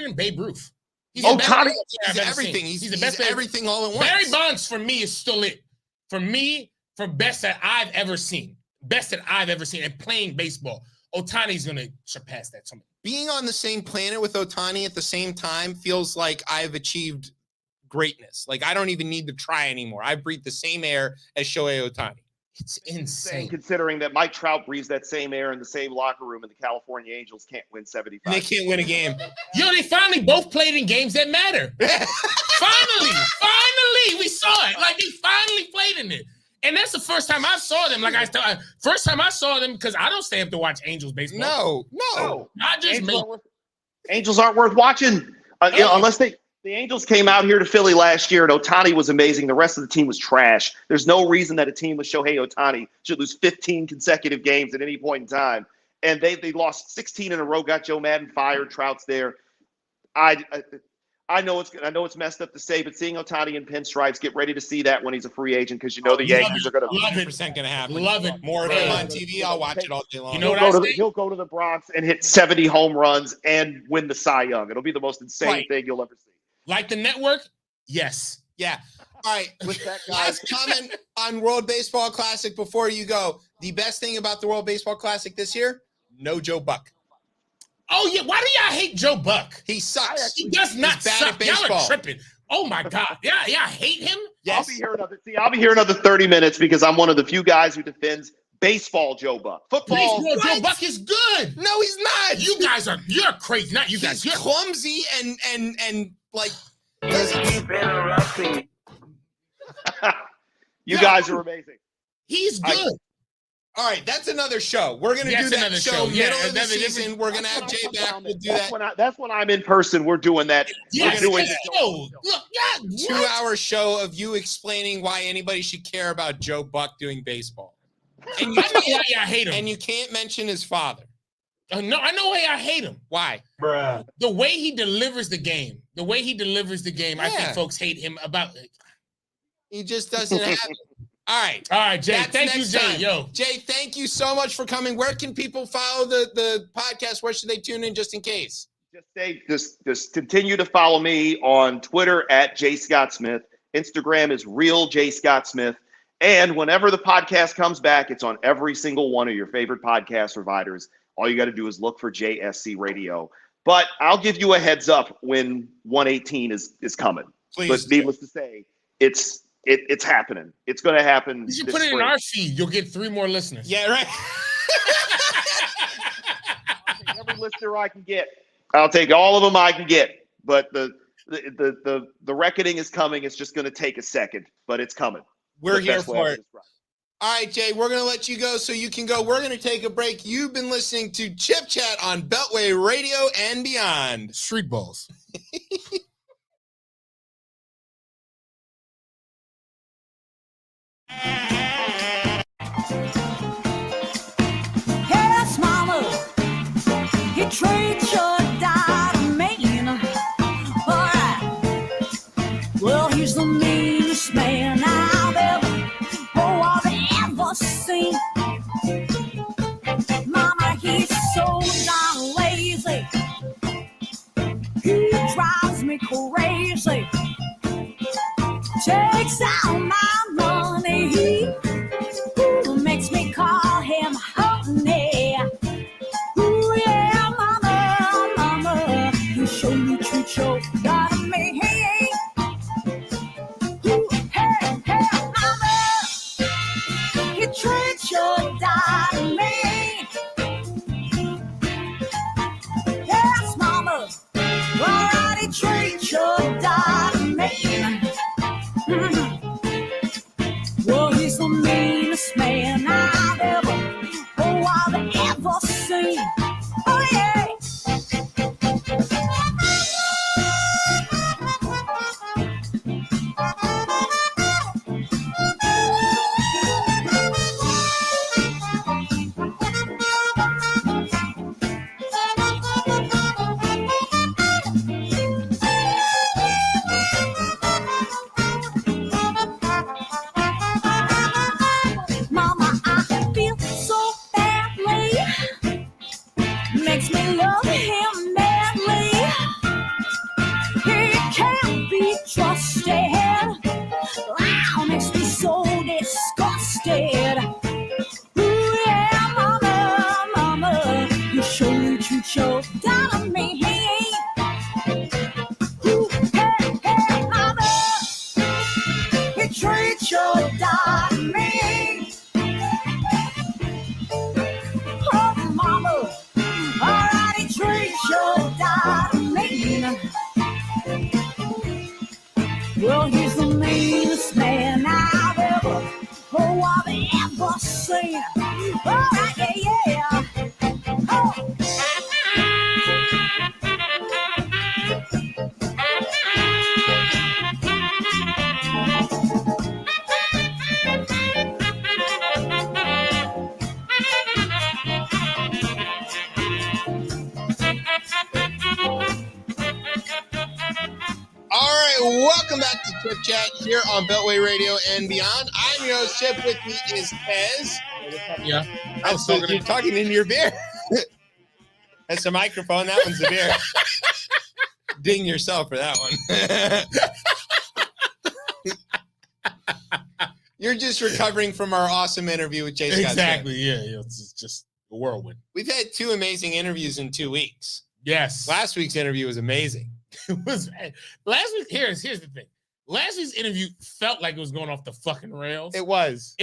than Babe Ruth. He's everything. He's the best. Everything all at once. Barry Bonds for me is still it. For me, for best that I've ever seen. Best that I've ever seen. And playing baseball, Ohtani's gonna surpass that. Being on the same planet with Ohtani at the same time feels like I've achieved greatness. Like I don't even need to try anymore. I breathe the same air as Shohei Ohtani. It's insane. Considering that Mike Trout breathes that same air in the same locker room and the California Angels can't win 75. And they can't win a game. Yo, they finally both played in games that matter. Finally, we saw it. Like they finally played in it. And that's the first time I saw them. Like first time I saw them, because I don't stay up to watch Angels baseball. No. I just Angels aren't worth watching unless the Angels came out here to Philly last year and Ohtani was amazing. The rest of the team was trash. There's no reason that a team with Shohei Ohtani should lose 15 consecutive games at any point in time. And they lost 16 in a row, got Joe Madden fired. Trout's there. I know it's messed up to say, but seeing Ohtani in pinstripes, get ready to see that when he's a free agent, because the Yankees are going to 100% going to happen. Love it. More of him on TV. I'll watch it all day long. You know what he'll go to the Bronx and hit 70 home runs and win the Cy Young. It'll be the most insane thing you'll ever see. Like the network? Yes. Yeah. All right. With that, last comment on World Baseball Classic before you go. The best thing about the World Baseball Classic this year? No Joe Buck. Oh, yeah. Why do y'all hate Joe Buck? He sucks. He does not suck. Y'all are tripping. Oh, my God. Yeah, I hate him. Yes. I'll be here another 30 minutes because I'm one of the few guys who defends baseball Joe Buck. Football. Joe Buck is good. No, he's not. You're crazy. Not you guys. You're clumsy and like. You guys are amazing. He's good. All right, that's another show. We're gonna do that show middle of the season. We're gonna have Jay back. We'll do that. That's when I'm in person. We're doing that. Yes, we're doing look, 2-hour show of you explaining why anybody should care about Joe Buck doing baseball. And I know why I hate him. And you can't mention his father. No, I know why I hate him. Why? Bruh. The way he delivers the game. I think folks hate him about it. He just doesn't have it. All right, Jay. Thank you, Jay. Yo, Jay, thank you so much for coming. Where can people follow the podcast? Where should they tune in just in case? Just continue to follow me on Twitter at J Scott Smith. Instagram is real J Scott Smith. And whenever the podcast comes back, it's on every single one of your favorite podcast providers. All you got to do is look for JSC Radio. But I'll give you a heads up when 118 is coming. Please. But needless to say, it's happening. It's going to happen. You should put it in our feed. You'll get 3 more listeners. Yeah, right. I'll take every listener I can get. I'll take all of them I can get. But the reckoning is coming. It's just going to take a second, but it's coming. We're here for it. All right, Jay, we're going to let you go so you can go. We're going to take a break. You've been listening to Chip Chat on Beltway Radio and beyond. Street balls. Yes, mama, he trades your dime, man. All right. Well, he's the meanest man I've ever seen. Mama, he's so darn lazy. He drives me crazy. Takes out my money. Makes me call him honey. Ooh, yeah, mama, makes me love him madly. He can't be trusted. Wow, makes me so disgusted. Ooh, yeah, mama, you surely treat your daughter mean. Ooh, hey, mama, you treat your daughter mean. Oh, mama, alright, you treat your daughter mean. Well, he's the meanest man I've ever seen. All right, yeah. Oh. All right, welcome back to Chip Chat here on Beltway Radio and Beyond. I'm your host, Chip. With me is Pez. Yeah. You're talking into your beer. That's the microphone. That one's the beer. Ding yourself for that one. You're just recovering from our awesome interview with Jay Scott. Exactly. Yeah. It's just a whirlwind. We've had 2 amazing interviews in 2 weeks. Yes. Last week's interview was amazing. It was last week. Here's the thing. Last week's interview felt like it was going off the fucking rails. It was.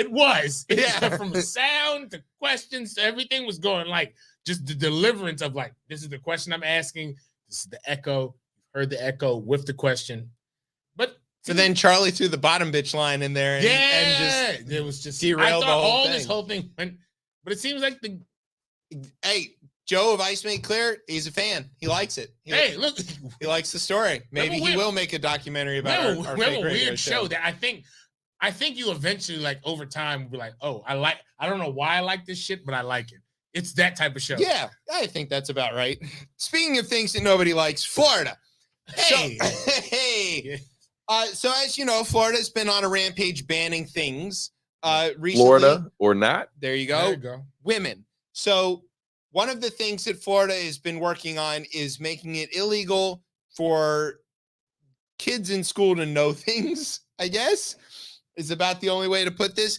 Yeah. From the sound to questions to everything was going like just the deliverance of like, this is the question I'm asking. This is the echo. You've heard the echo with the question. But so then Charlie threw the bottom bitch line in there. And just it was just derailed I thought the whole thing. This whole thing went, but it seems like Hey, Joe of Ice Made Clear, he's a fan. He likes it. Look, he likes the story. Maybe he will make a documentary about our fake weird show that I think you eventually like over time will be like, oh, I don't know why I like this shit, but I like it. It's that type of show. Yeah, I think that's about right. Speaking of things that nobody likes, Florida. Hey. So as you know, Florida's been on a rampage banning things. Recently, Florida or not? There you go. Women. So one of the things that Florida has been working on is making it illegal for kids in school to know things, I guess, is about the only way to put this.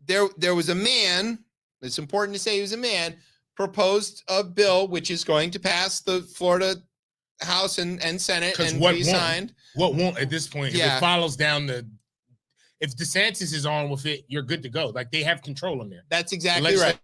There was a man, it's important to say he was a man, proposed a bill which is going to pass the Florida House and Senate and be signed. What won't at this point, Yeah. if it follows down if DeSantis is on with it, you're good to go. Like they have control in there. That's exactly right.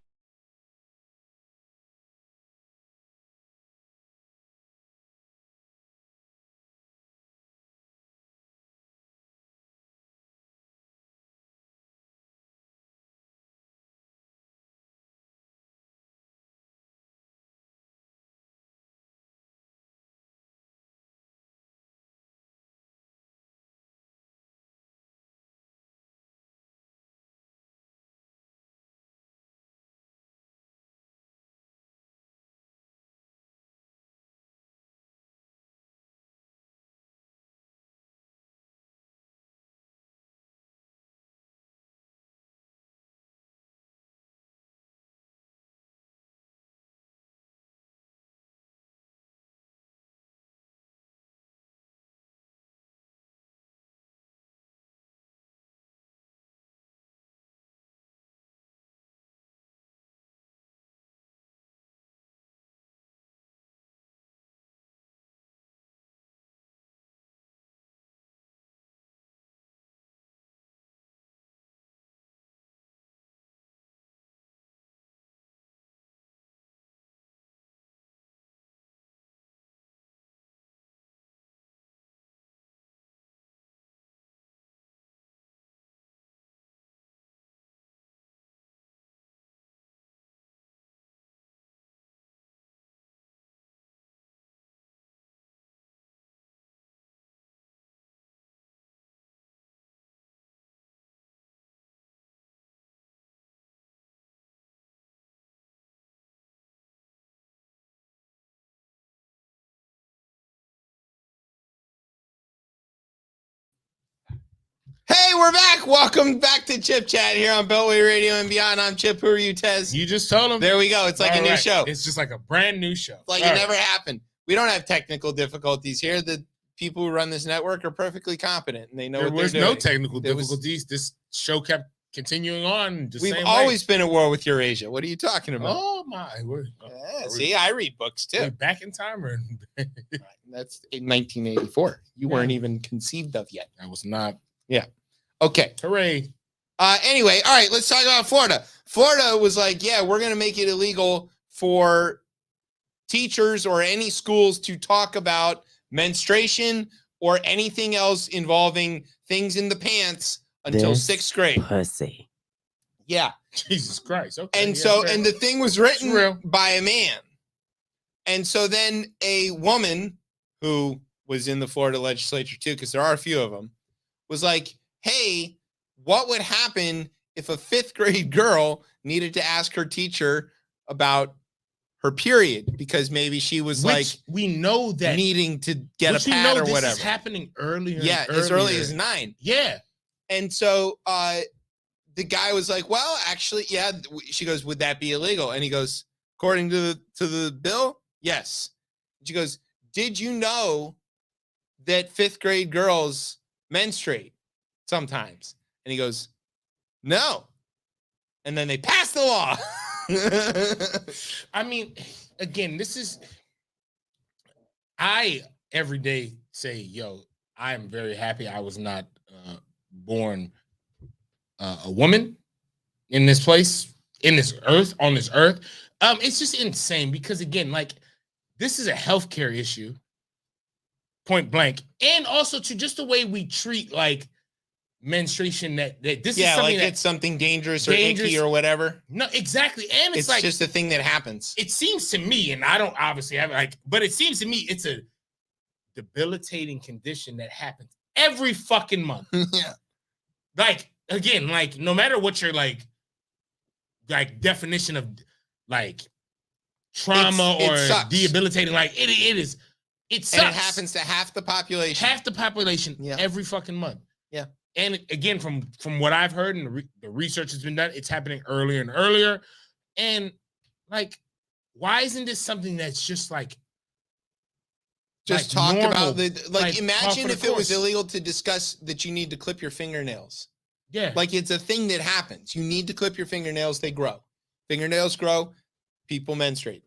we're back. Welcome back to Chip Chat here on Beltway Radio and Beyond. I'm Chip. Who are you, Tez? You just told him. There we go. It's like a new show. It's just like a brand new show. Like it never happened. We don't have technical difficulties here. The people who run this network are perfectly competent and they know what they're doing. There was no technical difficulties. This show kept continuing on. We've always been at war with Eurasia. What are you talking about? Oh my! See, I read books too. Back in time, or that's in 1984. You weren't even conceived of yet. I was not. Yeah. Okay. Hooray. Anyway, all right, let's talk about Florida. Florida was like, yeah, we're going to make it illegal for teachers or any schools to talk about menstruation or anything else involving things in the pants until sixth grade. Pussy. Yeah. Jesus Christ. Okay. And and the thing was written by a man. And so then a woman who was in the Florida legislature too, because there are a few of them, was like, hey, what would happen if a fifth grade girl needed to ask her teacher about her period because maybe she was we know that needing to get a pad or whatever. This is happening earlier. Yeah, as early as 9. Yeah. And so the guy was like, well, actually, yeah. She goes, would that be illegal? And he goes, according to the bill, yes. She goes, did you know that fifth grade girls menstruate sometimes? And he goes, no. And then they passed the law. I mean, again, I every day say, yo, I am very happy I was not born a woman in this place, on this earth. It's just insane because, again, like, this is a healthcare issue, point blank, and also to just the way we treat, like, menstruation, that this is something like it's something dangerous or icky or whatever. No, exactly. And it's like just a thing that happens. It seems to me, and I don't obviously have but it seems to me it's a debilitating condition that happens every fucking month. Yeah. Like, again, like, no matter what your like definition of like trauma or debilitating, like it sucks. And it happens to half the population. Every fucking month. Yeah. And again, from what I've heard and the research has been done, it's happening earlier and earlier. And like, why isn't this something that's just like talk normal? About imagine if it was illegal to discuss that you need to clip your fingernails. Yeah. Like, it's a thing that happens. You need to clip your fingernails. They grow. Fingernails grow. People menstruate.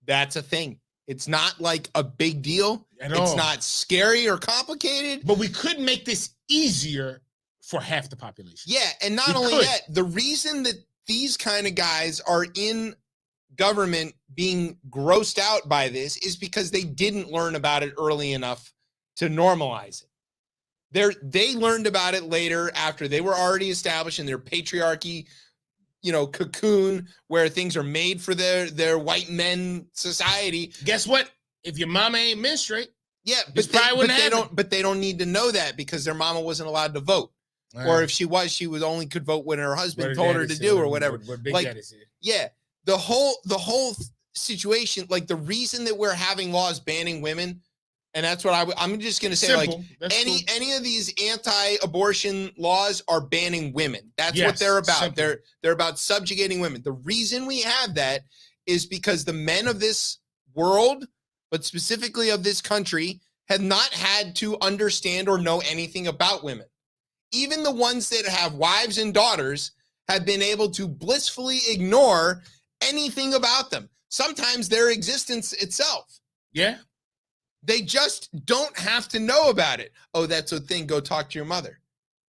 That's a thing. It's not like a big deal. It's not scary or complicated. But we could make this easier for half the population. Yeah, and not only that, the reason that these kind of guys are in government being grossed out by this is because they didn't learn about it early enough to normalize it. They learned about it later after they were already established in their patriarchy, cocoon where things are made for their white men society. Guess what? If your mama ain't menstruate, but they don't need to know that because their mama wasn't allowed to vote. Or if she only could vote when her husband told her to do or whatever. The whole situation, like the reason that we're having laws banning women, and that's what I'm just going to say, simple. Like any of these anti-abortion laws are banning women. That's what they're about. Simple. They're about subjugating women. The reason we have that is because the men of this world, but specifically of this country, have not had to understand or know anything about women. Even the ones that have wives and daughters have been able to blissfully ignore anything about them. Sometimes their existence itself. Yeah. They just don't have to know about it. Oh, that's a thing. Go talk to your mother.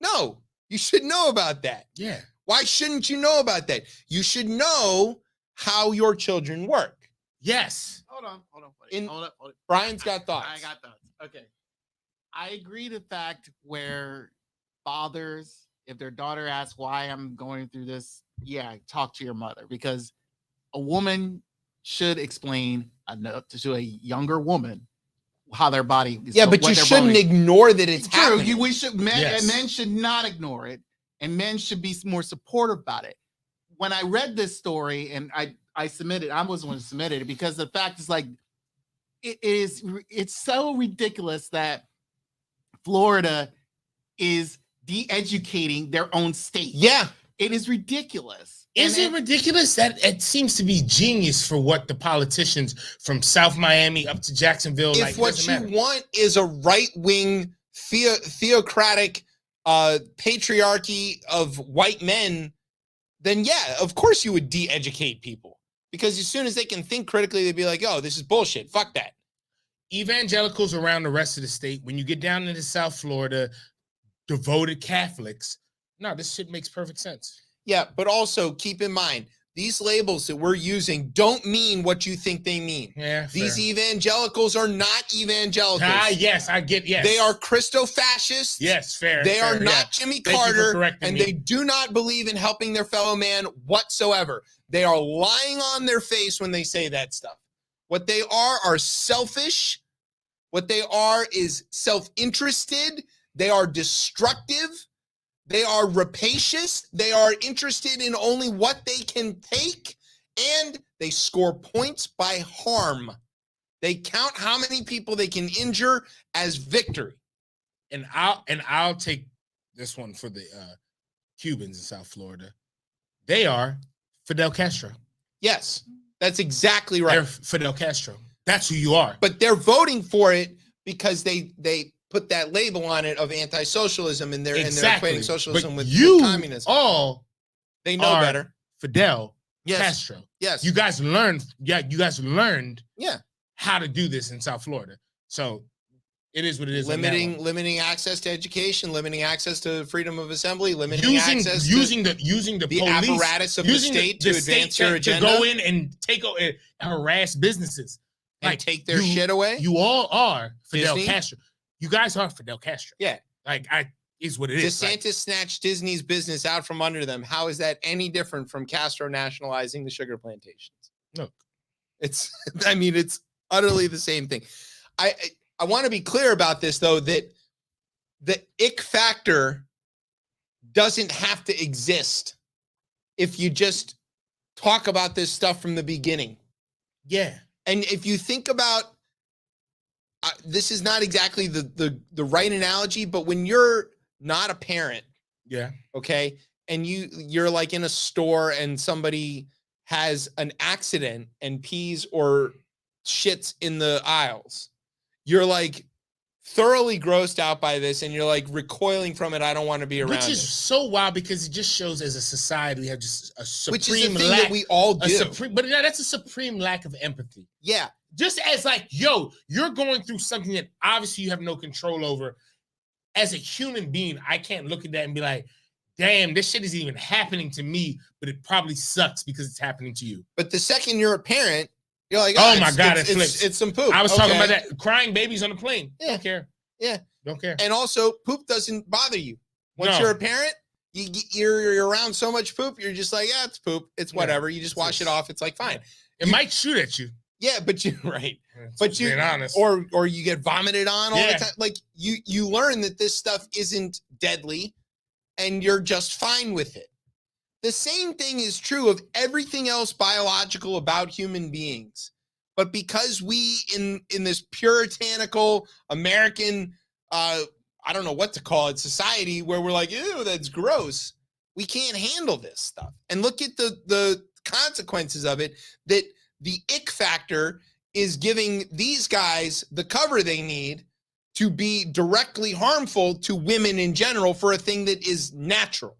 No, you should know about that. Yeah. Why shouldn't you know about that? You should know how your children work. Yes. Hold on. Hold up. Brian's got thoughts. I got thoughts. Okay. I agree to the fact where fathers, if their daughter asks why I'm going through this, talk to your mother, because a woman should explain to a younger woman how their body is. Yeah, but you shouldn't ignore that it's happening. Men should not ignore it, and men should be more supportive about it. When I read this story and I submitted, I was the one who submitted it because the fact is, like, it's so ridiculous that Florida is de-educating their own state. Yeah. It is ridiculous. Is it ridiculous? That it seems to be genius for what the politicians from South Miami up to Jacksonville. If like, what you want is a right-wing theocratic patriarchy of white men, then yeah, of course you would de-educate people. Because as soon as they can think critically, they'd be like, oh, this is bullshit. Fuck that. Evangelicals around the rest of the state, when you get down into South Florida, devoted Catholics, no, this shit makes perfect sense. Yeah, but also keep in mind, these labels that we're using don't mean what you think they mean. Yeah, These fair. evangelicals are not evangelicals. Yes, I get, yes. They are Christo-fascists. Yes, fair. They are fair, not yeah. Jimmy Thank you for Carter, correcting and me. they do not believe in helping their fellow man whatsoever. They are lying on their face when they say that stuff. What they are selfish. What they are is self-interested. They are destructive. They are rapacious. They are interested in only what they can take, and they score points by harm. They count how many people they can injure as victory. And I'll take this one for the Cubans in South Florida. They are Fidel Castro. Yes, that's exactly right. They're Fidel Castro. That's who you are. But they're voting for it because they put that label on it of anti-socialism, and they're equating socialism with communism. All they know better. Fidel Yes. Castro. Yes. You guys learned. Yeah, you guys learned. Yeah. How to do this in South Florida. So it is what it is. Limiting access to education, limiting access to freedom of assembly, limiting using access using the police, apparatus of the state to advance your agenda, to go in and take over and harass businesses and like take their shit away. You all are Fidel Disney? Castro. You guys are Fidel Castro. Yeah. Like is what it is. DeSantis snatched Disney's business out from under them. How is that any different from Castro nationalizing the sugar plantations? No. It's utterly the same thing. I want to be clear about this, though, that the ick factor doesn't have to exist if you just talk about this stuff from the beginning. Yeah. And if you think about, this is not exactly the right analogy, but when you're not a parent, yeah, okay, and you're like in a store and somebody has an accident and pees or shits in the aisles, you're like thoroughly grossed out by this, and you're like recoiling from it. I don't want to be around. Which is it. so wild, because it just shows as a society we have just a supreme Which is the thing lack, that we all do. But that's a supreme lack of empathy. Yeah. Just as like, yo, you're going through something that obviously you have no control over. As a human being, I can't look at that and be like, damn, this shit isn't even happening to me, but it probably sucks because it's happening to you. But the second you're a parent, you're like, oh my God, it flips. It's some poop. I was talking about that. Crying babies on the plane. Yeah. Don't care. Yeah. Don't care. And also, poop doesn't bother you. Once you're a parent, you're around so much poop, you're just like, yeah, it's poop. It's whatever. You just wash it off. It's like, fine. It might shoot at you. Yeah, but you right. But being honest. Or you get vomited on all the time. Like you learn that this stuff isn't deadly, and you're just fine with it. The same thing is true of everything else biological about human beings. But because we in this puritanical American I don't know what to call it, society, where we're like, ew, that's gross, we can't handle this stuff. And look at the consequences of it, that the ick factor is giving these guys the cover they need to be directly harmful to women in general for a thing that is natural.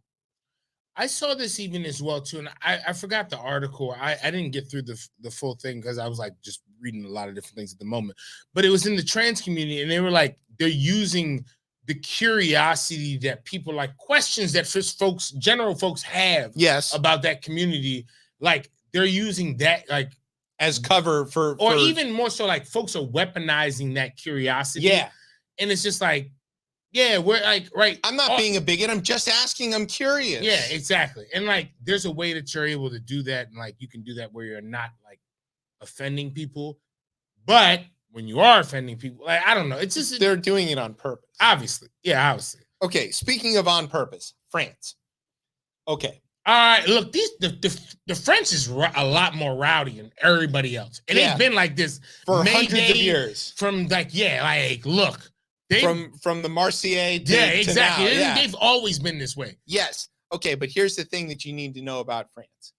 I saw this even as well too, and I forgot the article. I didn't get through the full thing because I was like just reading a lot of different things at the moment. But it was in the trans community, and they were like, they're using the curiosity that people like, questions that general folks have about that community. Like they're using that like as cover for even more so like folks are weaponizing that curiosity. Yeah. And it's just like, yeah, we're like, right. I'm not being a bigot. I'm just asking. I'm curious. Yeah, exactly. And like, there's a way that you're able to do that. And like, you can do that where you're not like offending people. But when you are offending people, like, I don't know. It's just, they're doing it on purpose. Obviously. Yeah, obviously. Okay. Speaking of on purpose, France. Okay. All right. Look, the French is a lot more rowdy than everybody else. And it's been like this for hundreds of years. From like, like, look, from the Marseillaise to, yeah, exactly. to now. Yeah. They've always been this way. Yes. Okay, but here's the thing that you need to know about France.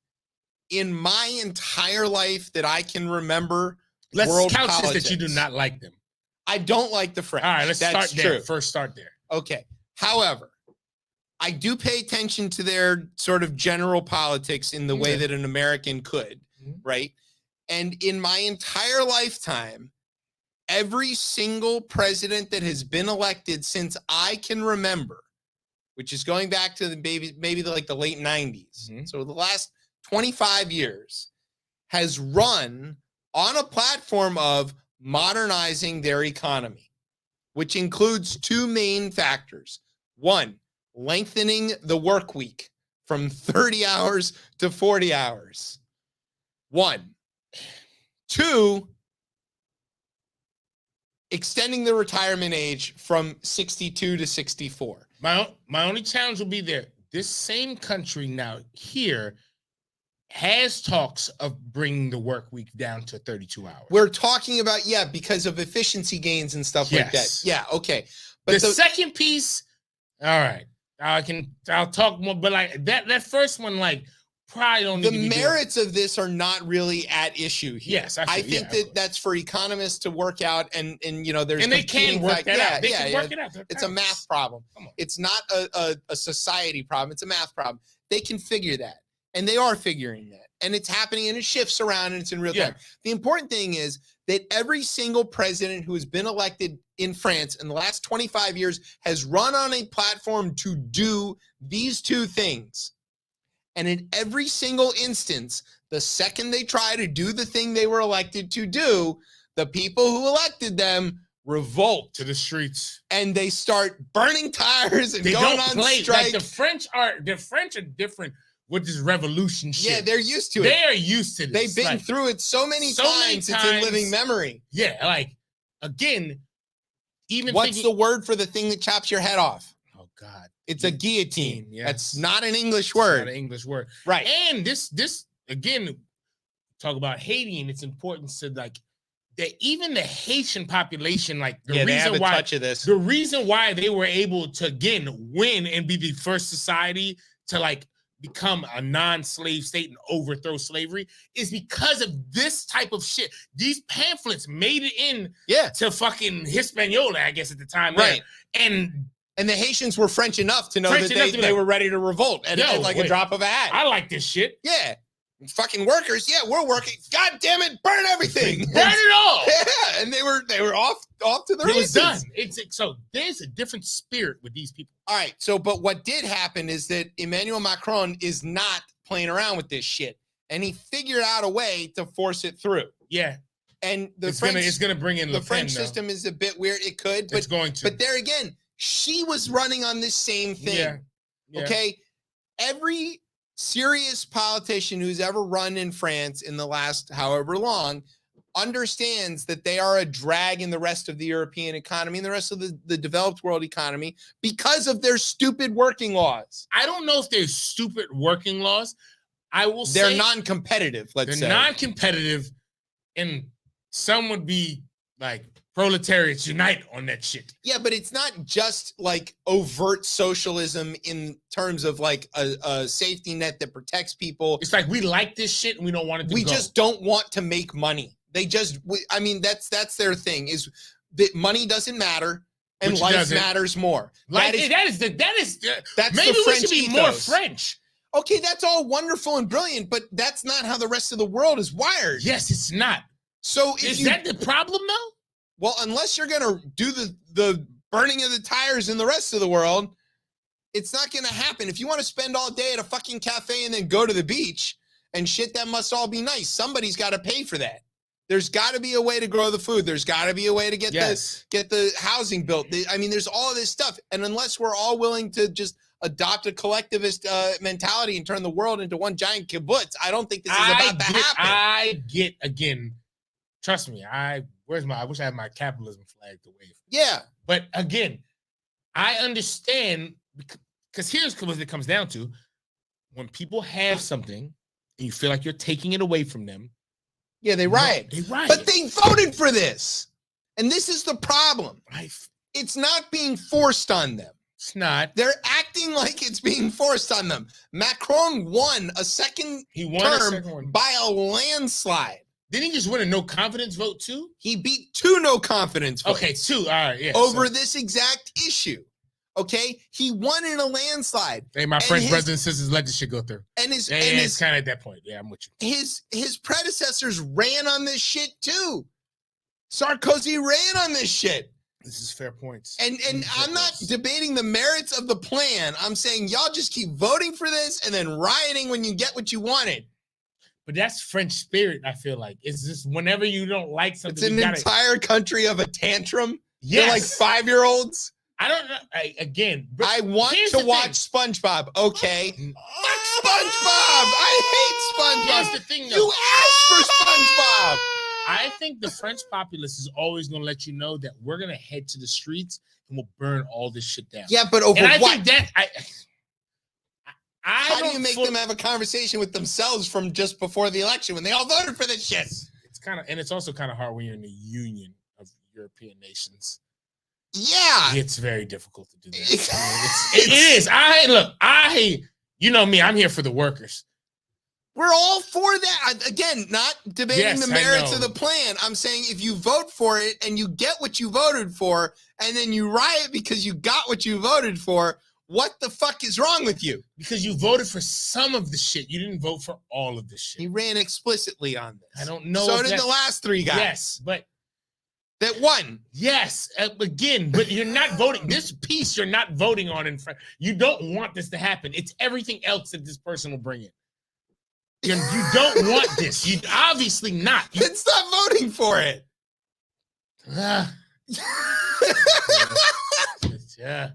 In my entire life that I can remember, Let's world couch politics, this that you do not like them. I don't like the French. All right, let's That's start true. there. First, start there. Okay. However, I do pay attention to their sort of general politics in the way that an American could, right? And in my entire lifetime, every single president that has been elected since I can remember, which is going back to the maybe the late 90s. So the last 25 years has run on a platform of modernizing their economy, which includes two main factors. One, lengthening the work week from 30 hours to 40 hours. One. Two, extending the retirement age from 62 to 64. My only challenge will be there. This same country now here has talks of bringing the work week down to 32 hours. We're talking about, because of efficiency gains and stuff like that. Yeah, okay. But the second piece, all right, I'll talk more, but like that first one, like, probably don't need to be merits of this are not really at issue here. Yes, I think that's for economists to work out, and there's and they can work that out. They can work it out. It's a math problem. It's not a society problem. It's a math problem. They can figure that, and they are figuring that, and it's happening, and it shifts around, and it's in real time. The important thing is that every single president who has been elected in France in the last 25 years has run on a platform to do these two things. And in every single instance, the second they try to do the thing they were elected to do, the people who elected them revolt to the streets, and they start burning tires and going on strike. Like the French are different with this revolution shit. Yeah, they're used to it. They are used to this. They've been through it so many times. It's in living memory. Yeah, like again, even what's the word for the thing that chops your head off? Oh God. It's a guillotine. Yes. That's not an English word. Not an English word. Right. And this again, talk about Haiti and its importance to like that even the Haitian population, like the reason why the reason why they were able to again win and be the first society to like become a non-slave state and overthrow slavery is because of this type of shit. These pamphlets made it in to fucking Hispaniola, I guess at the time. Right. There. And the Haitians were French enough to know that they were ready to revolt at like a drop of a hat. I like this shit. Yeah. Fucking workers. Yeah, we're working. God damn it. Burn everything. Burn it all. Yeah. And they were off to the races. It was done. So there's a different spirit with these people. All right. So, but what did happen is that Emmanuel Macron is not playing around with this shit. And he figured out a way to force it through. Yeah. And it's gonna bring in the French system is a bit weird. It could, but it's going to. But there again, she was running on this same thing. Yeah. Okay. Every serious politician who's ever run in France in the last however long understands that they are a drag in the rest of the European economy and the rest of the developed world economy because of their stupid working laws. I don't know if they're stupid working laws. I will say they're non-competitive. They're non-competitive, and some would be like proletariats unite on that shit. Yeah, but it's not just like overt socialism in terms of like a safety net that protects people. It's like we like this shit and we don't want it to go. We just don't want to make money. They just, I mean, that's their thing is that money doesn't matter and life matters more. Like, that's maybe we should be more French. Okay, that's all wonderful and brilliant, but that's not how the rest of the world is wired. Yes, it's not. So is that the problem though? Well, unless you're going to do the burning of the tires in the rest of the world, it's not going to happen. If you want to spend all day at a fucking cafe and then go to the beach and shit, that must all be nice. Somebody's got to pay for that. There's got to be a way to grow the food. There's got to be a way to get the housing built. I mean, there's all of this stuff. And unless we're all willing to just adopt a collectivist mentality and turn the world into one giant kibbutz, I don't think this is about to happen. Again, trust me, I wish I had my capitalism flag to wave. Yeah. But again, I understand because here's what it comes down to. When people have something and you feel like you're taking it away from them. Yeah, they riot. They riot. But they voted for this. And this is the problem. It's not being forced on them. It's not. They're acting like it's being forced on them. Macron won a second He won a term second one. by a landslide. Didn't he just win a no confidence vote too? He beat 2 no confidence votes. Okay, 2. All right, yeah. Over this exact issue. Okay, he won in a landslide. Hey, my French brothers and sisters, let this shit go through. And his Yeah, and it's kind of at that point. Yeah, I'm with you. his predecessors ran on this shit too. Sarkozy ran on this shit. This is fair points. And I'm not debating the merits of the plan. I'm saying y'all just keep voting for this and then rioting when you get what you wanted. But that's French spirit, I feel like. It's just whenever you don't like something, It's an entire country of a tantrum. Yes. They're like 5-year-olds. I don't know. I want to watch SpongeBob. Okay. Fuck SpongeBob. I hate SpongeBob. Here's the thing, though. You asked for SpongeBob. I think the French populace is always going to let you know that we're going to head to the streets and we'll burn all this shit down. Yeah, but over and I what? think that How do you make them have a conversation with themselves from just before the election when they all voted for this shit? It's kind of, and it's also kind of hard when you're in the union of European nations. Yeah. It's very difficult to do that. It is. You know me, I'm here for the workers. We're all for that. Again, not debating the merits of know. the plan. I'm saying if you vote for it and you get what you voted for, and then you riot because you got what you voted for, what the fuck is wrong with you? Because you voted for some of the shit. You didn't vote for all of the shit. He ran explicitly on this. I don't know. So did the last 3 guys. Yes, but that won. Yes, again, but you're not voting. This piece you're not voting on in front. You don't want this to happen. It's everything else that this person will bring in. You don't want this. You obviously not. Then stop voting for it. Yeah.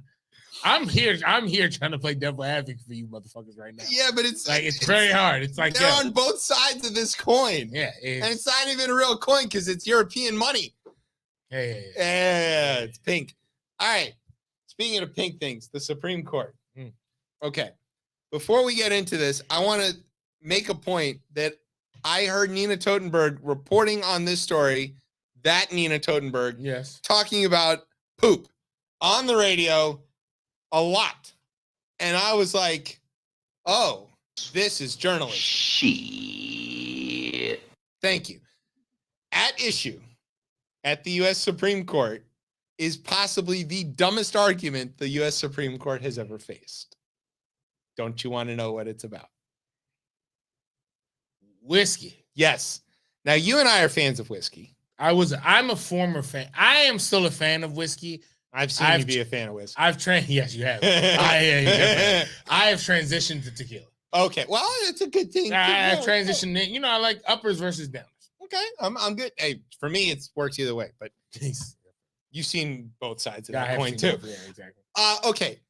I'm here trying to play devil advocate for you motherfuckers right now. Yeah, but it's like it's very hard. It's like they're on both sides of this coin. Yeah, and it's not even a real coin because it's European money. Yeah, it's pink. All right. Speaking of pink things, the Supreme Court. Okay. Before we get into this, I want to make a point that I heard Nina Totenberg reporting on this story, that Nina Totenberg, yes, talking about poop on the radio a lot. And I was like, oh, this is journalism. Shit. Thank you. At issue at the U.S. Supreme Court is possibly the dumbest argument the U.S. Supreme Court has ever faced. Don't you want to know what it's about? Whiskey. Yes. Now, you and I are fans of whiskey. I'm a former fan. I am still a fan of whiskey. I've seen you be a fan of whiskey. Yes, you have. I have transitioned to tequila. Okay. Well, it's a good thing. I have transitioned in. You know, I like uppers versus downers. Okay. I'm good. Hey, for me, it works either way, but you've seen both sides of that coin too. Yeah, exactly. Okay.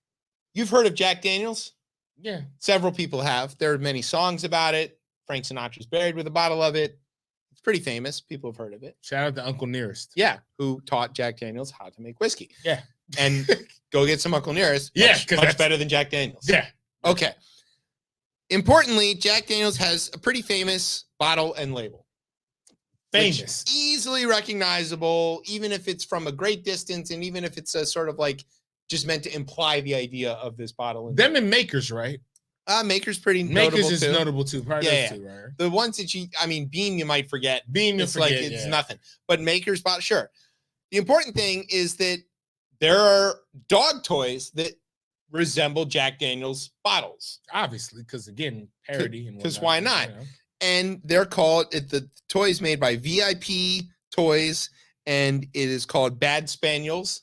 You've heard of Jack Daniels? Yeah. Several people have. There are many songs about it. Frank Sinatra's buried with a bottle of it. It's pretty famous. People have heard of it. Shout out to Uncle Nearest. Yeah, who taught Jack Daniels how to make whiskey. Yeah. And go get some Uncle Nearest. Yeah, much better than Jack Daniels. Yeah. Okay. Importantly, Jack Daniels has a pretty famous bottle and label. Famous. Easily recognizable, even if it's from a great distance and even if it's a sort of like just meant to imply the idea of this bottle. Them and Makers, right? Maker's pretty Makers notable is too. Notable too. Probably yeah, those two, right? The ones that Beam you might forget. Beam you forget, it's nothing. But Maker's bottle, sure. The important thing is that there are dog toys that resemble Jack Daniels bottles. Obviously, because again, parody and because why not? You know? And they're called the toys made by VIP Toys, and it is called Bad Spaniels.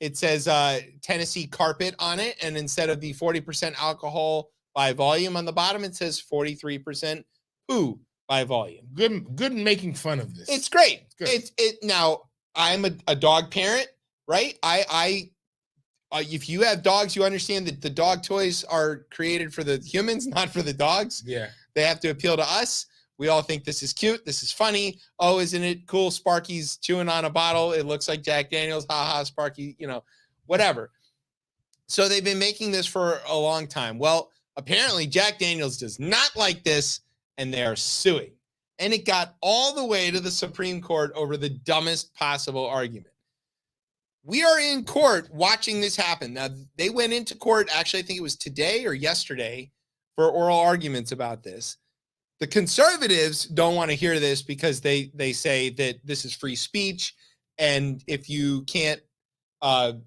It says Tennessee Carpet on it, and instead of the 40% alcohol by volume on the bottom, it says 43% poo by volume. Good making fun of this. It's great. It's good. Now I'm a dog parent, right? If you have dogs, you understand that the dog toys are created for the humans, not for the dogs. Yeah. They have to appeal to us. We all think this is cute. This is funny. Oh, isn't it cool? Sparky's chewing on a bottle. It looks like Jack Daniels. Ha ha, Sparky, whatever. So they've been making this for a long time. Well, apparently Jack Daniels does not like this, and they are suing. And it got all the way to the Supreme Court over the dumbest possible argument. We are in court watching this happen. Now, they went into court, actually, I think it was today or yesterday, for oral arguments about this. The conservatives don't want to hear this because they say that this is free speech, and if you can't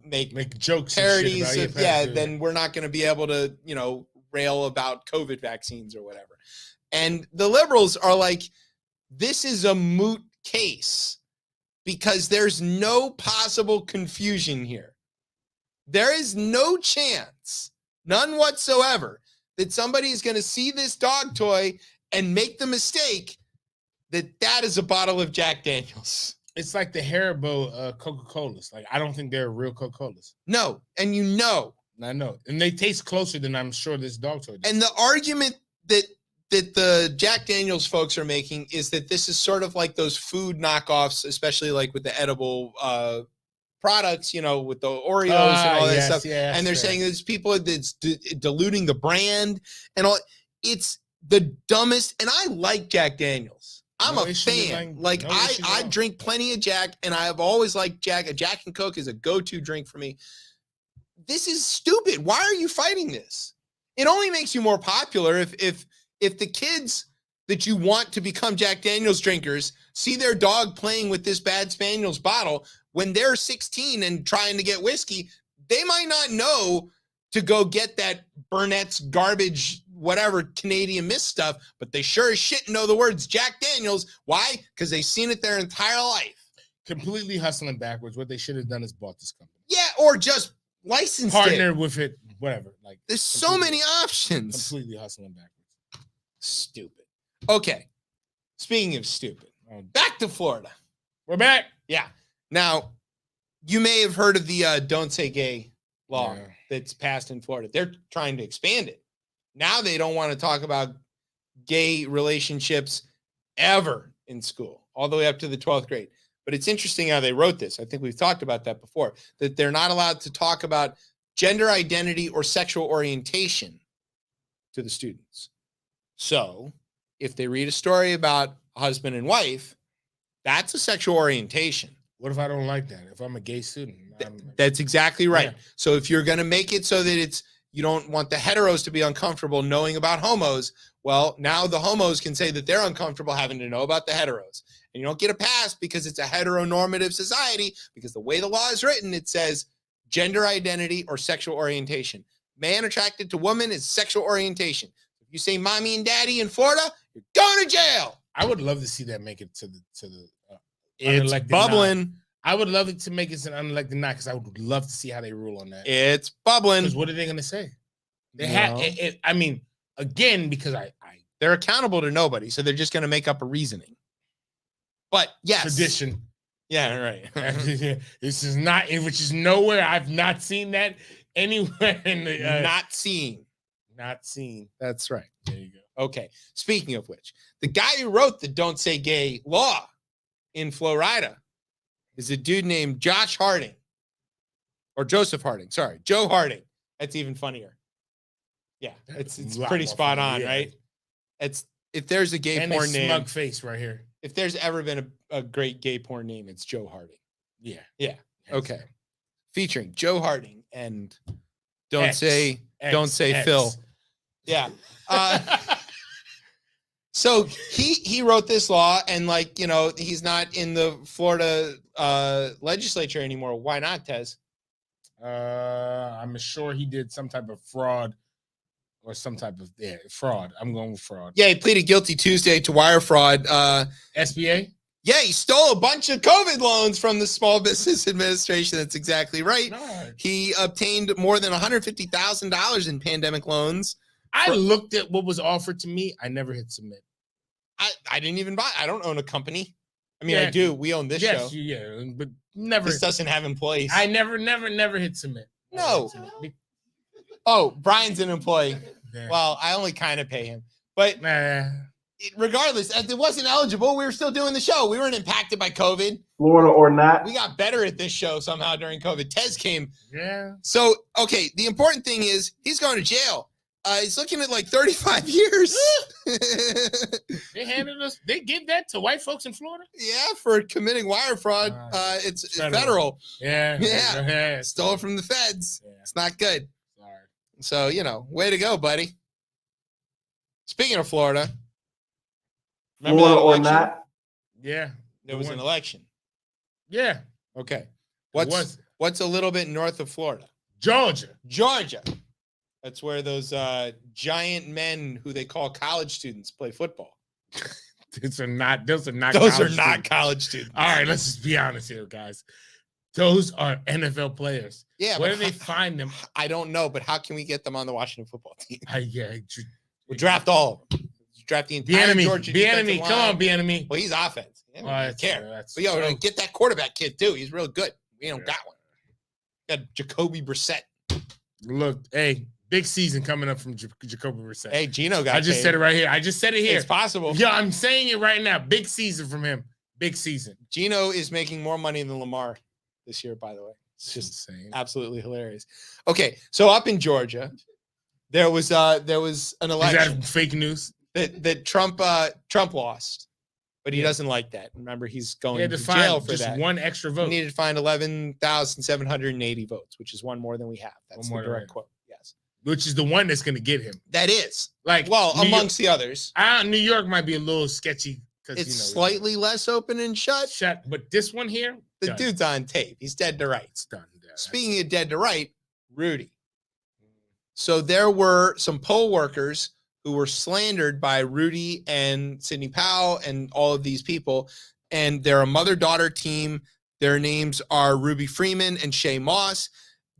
make jokes parodies and shit then we're not going to be able to, rail about COVID vaccines or whatever. And the liberals are like, this is a moot case because there's no possible confusion here. There is no chance, none whatsoever, that somebody is going to see this dog toy and make the mistake that is a bottle of Jack Daniels. It's like the Haribo Coca-Colas. Like, I don't think they're real Coca-Colas. No, and I know. And they taste closer than I'm sure this dog toy does. And the argument that the Jack Daniels folks are making is that this is sort of like those food knockoffs, especially like with the edible products, with the Oreos and all that stuff. Yeah, and they're saying there's people that's diluting the brand and all. It's the dumbest. And I like Jack Daniels. I'm a fan. I drink plenty of Jack, and I have always liked Jack. A Jack and Coke is a go-to drink for me. This is stupid. Why are you fighting this? It only makes you more popular if the kids that you want to become Jack Daniels drinkers see their dog playing with this bad Spaniels bottle when they're 16 and trying to get whiskey. They might not know to go get that Burnett's garbage, whatever Canadian Mist stuff, but they sure as shit know the words Jack Daniels. Why? Because they've seen it their entire life. Completely hustling backwards. What they should have done is bought this company. Yeah, or just licensed partner with it, whatever. Like, there's so many options. Completely hustling backwards. Stupid. Okay. Speaking of stupid, back to Florida. We're back. Yeah. Now, you may have heard of the Don't Say Gay law that's passed in Florida. They're trying to expand it. Now they don't want to talk about gay relationships ever in school, all the way up to the 12th grade. But it's interesting how they wrote this. I think we've talked about that before, that they're not allowed to talk about gender identity or sexual orientation to the students. So if they read a story about a husband and wife, that's a sexual orientation. What if I don't like that? If I'm a gay student? That's exactly right. Yeah. So if you're going to make it so that you don't want the heteros to be uncomfortable knowing about homos, well, now the homos can say that they're uncomfortable having to know about the heteros. And you don't get a pass because it's a heteronormative society, because the way the law is written, it says gender identity or sexual orientation. Man attracted to woman is sexual orientation. If you say mommy and daddy in Florida, you're going to jail. I would love to see that make it to the it's bubbling. Nine. I would love it to make it an unelected nine because I would love to see how they rule on that. It's bubbling. Because what are they going to say? They have. I mean, again, because they're accountable to nobody, so they're just going to make up a reasoning. But yes, tradition. Yeah, right. This is not, which is nowhere. I've not seen that anywhere in the. Not seen. That's right. There you go. Okay. Speaking of which, the guy who wrote the Don't Say Gay law in Florida is a dude named Josh Harding. Or Joseph Harding. Sorry, Joe Harding. That's even funnier. Yeah, it's pretty spot on, right? It's if there's a gay porn name. Smug face right here. If there's ever been a great gay porn name, it's Joe Harding. Yeah. Yeah. Okay. Featuring Joe Harding and Don't Say Phil. Yeah. So he wrote this law, and he's not in the Florida legislature anymore. Why not, Tez? I'm sure he did some type of fraud or some type of fraud. I'm going with fraud. Yeah, he pleaded guilty Tuesday to wire fraud. SBA? Yeah, he stole a bunch of COVID loans from the Small Business Administration. That's exactly right. No. He obtained more than $150,000 in pandemic loans. I looked at what was offered to me. I never hit submit. I didn't even buy. I don't own a company. I mean, I do. We own this show. Yeah, but never. This doesn't have employees. I never hit submit. No. Oh, Brian's an employee. Yeah. Well, I only kind of pay him. But regardless, as it wasn't eligible, we were still doing the show. We weren't impacted by COVID. Florida or not. We got better at this show somehow during COVID. Tez came. Yeah. So, okay, the important thing is he's going to jail. He's looking at like 35 years. They handed us. They give that to white folks in Florida. Yeah, for committing wire fraud. It's federal. Yeah. Stole it from the feds. Yeah. It's not good. Sorry. So, way to go, buddy. Speaking of Florida, remember Florida that or election? not? Yeah. There was an election. Yeah. Okay. Was What's a little bit north of Florida? Georgia. That's where those giant men who they call college students play football. Those are not college students. All right, let's just be honest here, guys. Those are NFL players. Yeah. Where but do they find them? I don't know, but how can we get them on the Washington football team? We'll Draft all of them. Draft the entire Georgia defensive line. Come on, enemy. Well, he's offense. Yeah, we don't care. But But get that quarterback kid too. He's real good. We don't got one. Got Jacoby Brissett. Look, hey, big season coming up from Jacoby Brissett. Hey, Gino got. I just said it right here. I just said it here. It's possible. Yeah, I'm saying it right now. Big season from him. Big season. Gino is making more money than Lamar this year. By the way, it's just insane. Absolutely hilarious. Okay, so up in Georgia, there was an election. Is that fake news? That Trump lost, but he doesn't like that. Remember, he's going to find jail for just that. one extra vote. He needed to find 11,780 votes, which is one more than we have. That's the direct quote. Yes, which is the one that's going to get him. That is New amongst the others. New York might be a little sketchy because It's slightly less open and shut. But this one here, the dude's on tape. He's dead to rights. Done. Speaking of dead to right, Rudy. So there were some poll workers who were slandered by Rudy and Sidney Powell and all of these people. And they're a mother-daughter team. Their names are Ruby Freeman and Shay Moss.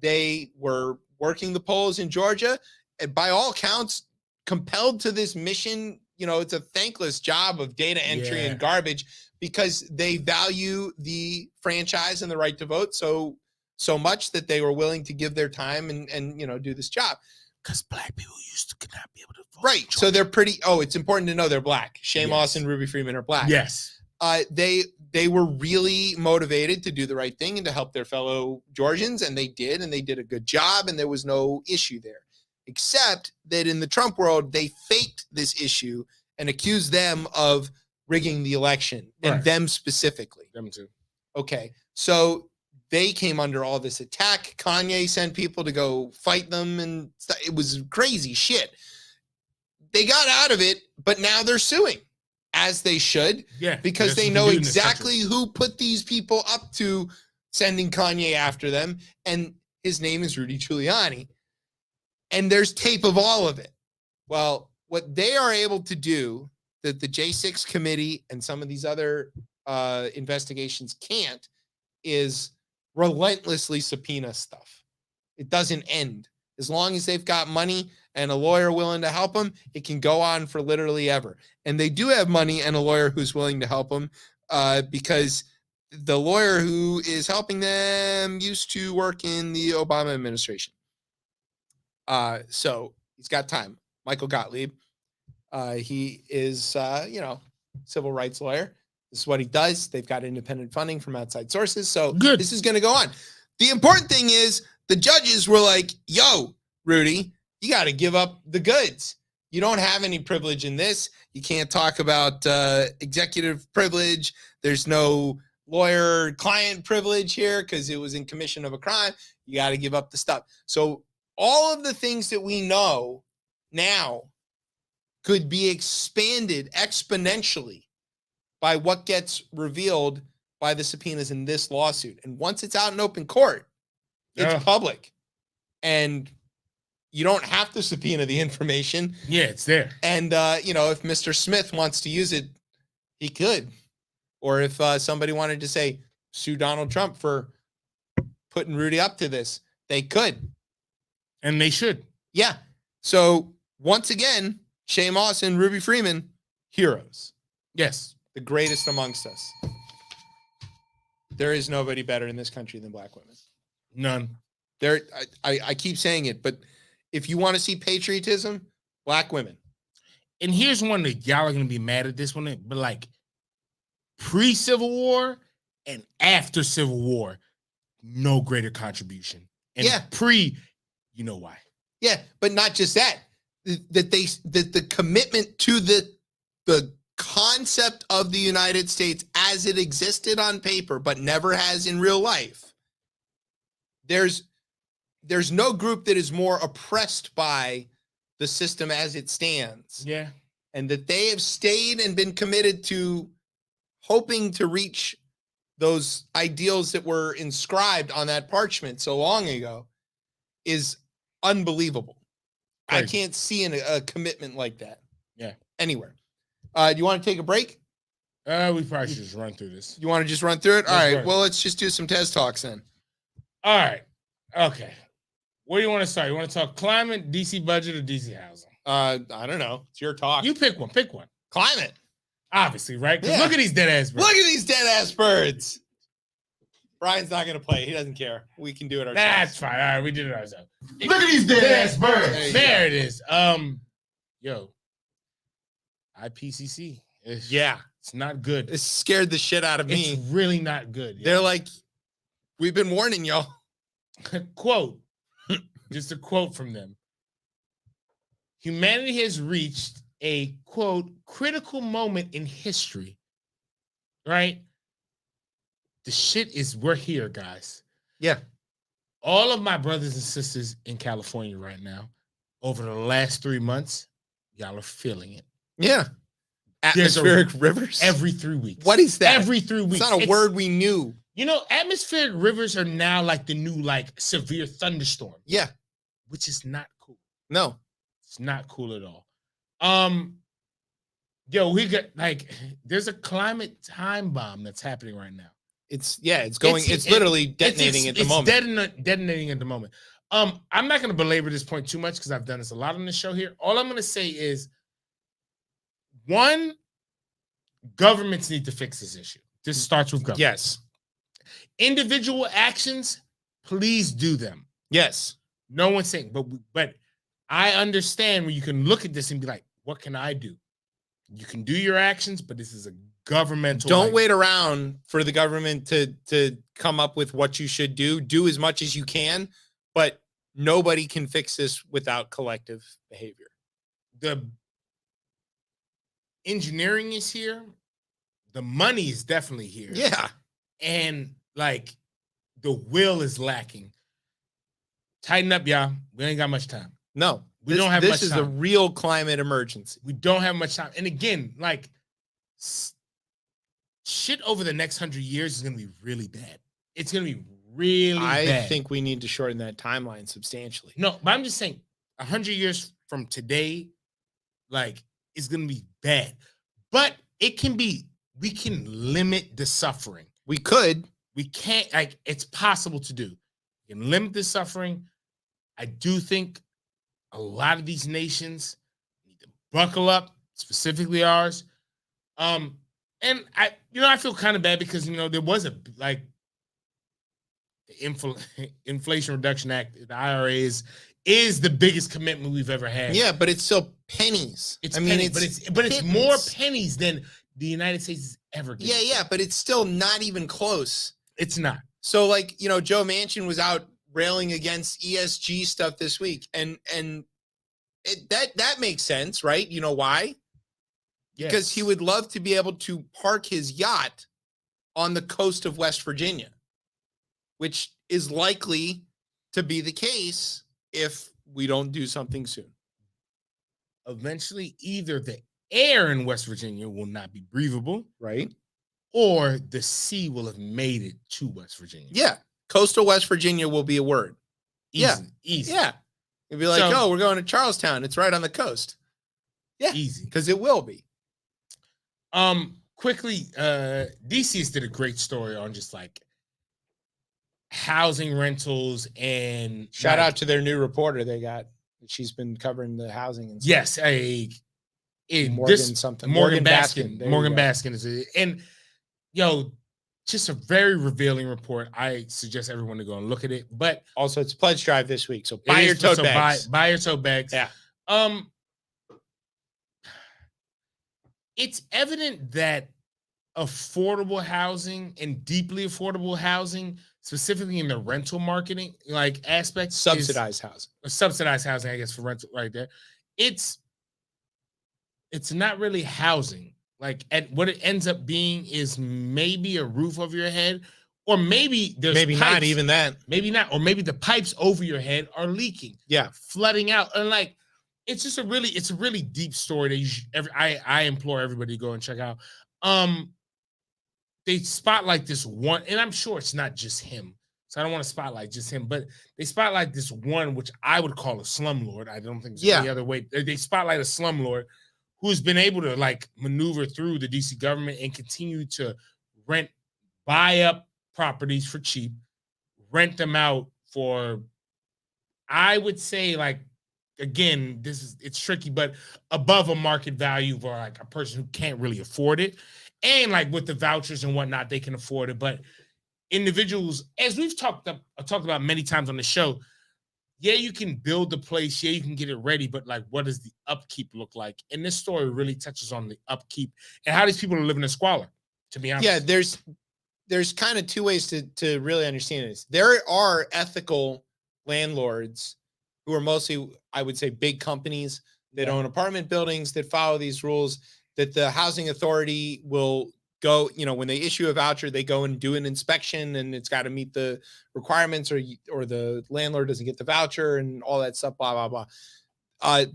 They were working the polls in Georgia, and by all counts, compelled to this mission. It's a thankless job of data entry and garbage because they value the franchise and the right to vote so much that they were willing to give their time and do this job. Because black people used to not be able to vote. Right. So they're pretty. Oh, it's important to know they're black. Shay Moss and Ruby Freeman are black. Yes. They were really motivated to do the right thing and to help their fellow Georgians, and they did a good job, and there was no issue there. Except that in the Trump world, they faked this issue and accused them of rigging the election, and them specifically. Them too. Okay. So they came under all this attack. Kanye sent people to go fight them, and it was crazy shit. They got out of it, but now they're suing, as they should, because they know exactly who put these people up to sending Kanye after them, and his name is Rudy Giuliani. And there's tape of all of it. Well, what they are able to do that the J6 committee and some of these other investigations can't is relentlessly subpoena stuff. It doesn't end. As long as they've got money and a lawyer willing to help them, it can go on for literally ever. And they do have money and a lawyer who's willing to help them because the lawyer who is helping them used to work in the Obama administration. So he's got time. Michael Gottlieb. He is, civil rights lawyer. This is what he does. They've got independent funding from outside sources. So this is going to go on. The important thing is the judges were like, yo, Rudy, you got to give up the goods. You don't have any privilege in this. You can't talk about executive privilege. There's no lawyer-client privilege here because it was in commission of a crime. You got to give up the stuff. So all of the things that we know now could be expanded exponentially by what gets revealed by the subpoenas in this lawsuit. And once it's out in open court, it's public. And you don't have to subpoena the information. Yeah, it's there. And, if Mr. Smith wants to use it, he could. Or if somebody wanted to say, sue Donald Trump for putting Rudy up to this, they could. And they should. Yeah. So once again, Shay Moss and Ruby Freeman, heroes. Yes. The greatest amongst us. There is nobody better in this country than black women. None. I keep saying it, but if you want to see patriotism, black women. And here's one that y'all are going to be mad at this one, but like pre-Civil War and after Civil War, no greater contribution. And you know why. Yeah, but not just that. that the commitment to the concept of the United States as it existed on paper but never has in real life. There's no group that is more oppressed by the system as it stands. Yeah. And that they have stayed and been committed to hoping to reach those ideals that were inscribed on that parchment so long ago is unbelievable. I Crazy. can't see a commitment like that. Yeah. Anywhere. Do you want to take a break? We probably should just run through this. You want to just run through it? All Let's right. run. Well, let's just do some TES talks then. All right. Okay. Where do you want to start? You want to talk climate, DC budget, or DC housing? I don't know. It's your talk. You pick one. Pick one. Climate. Obviously, right? 'Cause Yeah. look at these dead ass birds. Look at these dead ass birds. Brian's not going to play. He doesn't care. We can do it ourselves. That's fine. All right, we did it ourselves. Look at these dead ass birds. There you There it is. Yo, IPCC. Yeah. It's not good. It scared the shit out of It's me. really not good. They're like, we've been warning y'all. Quote, just a quote from them. Humanity has reached a, quote, critical moment in history, right? The shit is, we're here, guys. Yeah. All of my brothers and sisters in California right now, over the last 3 months, y'all are feeling it. Yeah. There's a- Atmospheric rivers. Every 3 weeks. What is that? Every 3 weeks. It's not a word we knew. You know, atmospheric rivers are now like the new, like, severe thunderstorm, Yeah. which is not cool. No. It's not cool at all. Yo, we got like there's a climate time bomb that's happening right now. It's going. It's literally detonating at the moment. Detonating at the moment. I'm not going to belabor this point too much because I've done this a lot on the show here. All I'm going to say is, one, governments need to fix this issue. This starts with government. Yes. Individual actions, please do them. Yes. No one's saying, but I understand when you can look at this and be like, what can I do? You can do your actions, but this is a governmental. Don't wait around for the government to come up with what you should do. Do as much as you can, but nobody can fix this without collective behavior. The engineering is here. The money is definitely here. Yeah. And like the will is lacking. Tighten up, y'all. We ain't got much time. No. We don't have this much is time. a real climate emergency. We don't have much time. And again, like shit over the next 100 years is going to be really bad. It's going to be really bad. I think we need to shorten that timeline substantially. No, but I'm just saying 100 years from today, like it's going to be bad. But it can be, we can limit the suffering. We could. We can't, like, it's possible to do. We can limit the suffering. I do think a lot of these nations need to buckle up, specifically ours. And I feel kind of bad because, there was the Inflation Reduction Act, the IRA is the biggest commitment we've ever had. Yeah, but it's still pennies. It's more pennies than the United States has ever given. Yeah, but it's still not even close. It's not. So Joe Manchin was out railing against ESG stuff this week, and that makes sense, right? You know why? Yes. Because he would love to be able to park his yacht on the coast of West Virginia, which is likely to be the case if we don't do something soon. Eventually, either the air in West Virginia will not be breathable, Right? or the sea will have made it to West Virginia. Yeah. Coastal West Virginia will be a word. Easy. Yeah. It'd be like, So- we're going to Charlestown. It's right on the coast. Yeah. Easy. Because it will be. Quickly, DC's did a great story on just like housing rentals and Shout out to their new reporter they got. She's been covering the housing and stuff. Yes, Morgan Baskin. There you Morgan go. Baskin is and just a very revealing report. I suggest everyone to go and look at it. But Also, it's pledge drive this week, so buy your tote bags. Buy your tote bags. Yeah. It's evident that affordable housing and deeply affordable housing, specifically in the rental marketing aspect, Subsidized housing. subsidized housing, I guess, for rental right there, it's not really housing. Like, what it ends up being is maybe a roof over your head, or maybe there's Maybe pipes, not even that. maybe not, or maybe the pipes over your head are leaking, Yeah. flooding out, and like it's a really deep story that you should, I implore everybody to go and check out. They spotlight this one, and I'm sure it's not just him, so I don't want to spotlight just him, but they spotlight this one, which I would call a slumlord. I don't think there's any other way. They spotlight a slumlord who's been able to like maneuver through the DC government and continue to buy up properties for cheap, rent them out for, I would say, like, again, it's tricky, but above a market value for like a person who can't really afford it. And like with the vouchers and whatnot, they can afford it. But individuals, as we've talked about many times on the show, yeah, you can build the place, yeah, you can get it ready, but like, what does the upkeep look like? And this story really touches on the upkeep and how these people are living in squalor, to be honest. Yeah, there's kind of two ways to really understand this. There are ethical landlords who are mostly, I would say, big companies that own apartment buildings that follow these rules, that the housing authority will go, when they issue a voucher, they go and do an inspection, and it's got to meet the requirements, or the landlord doesn't get the voucher and all that stuff, blah, blah, blah.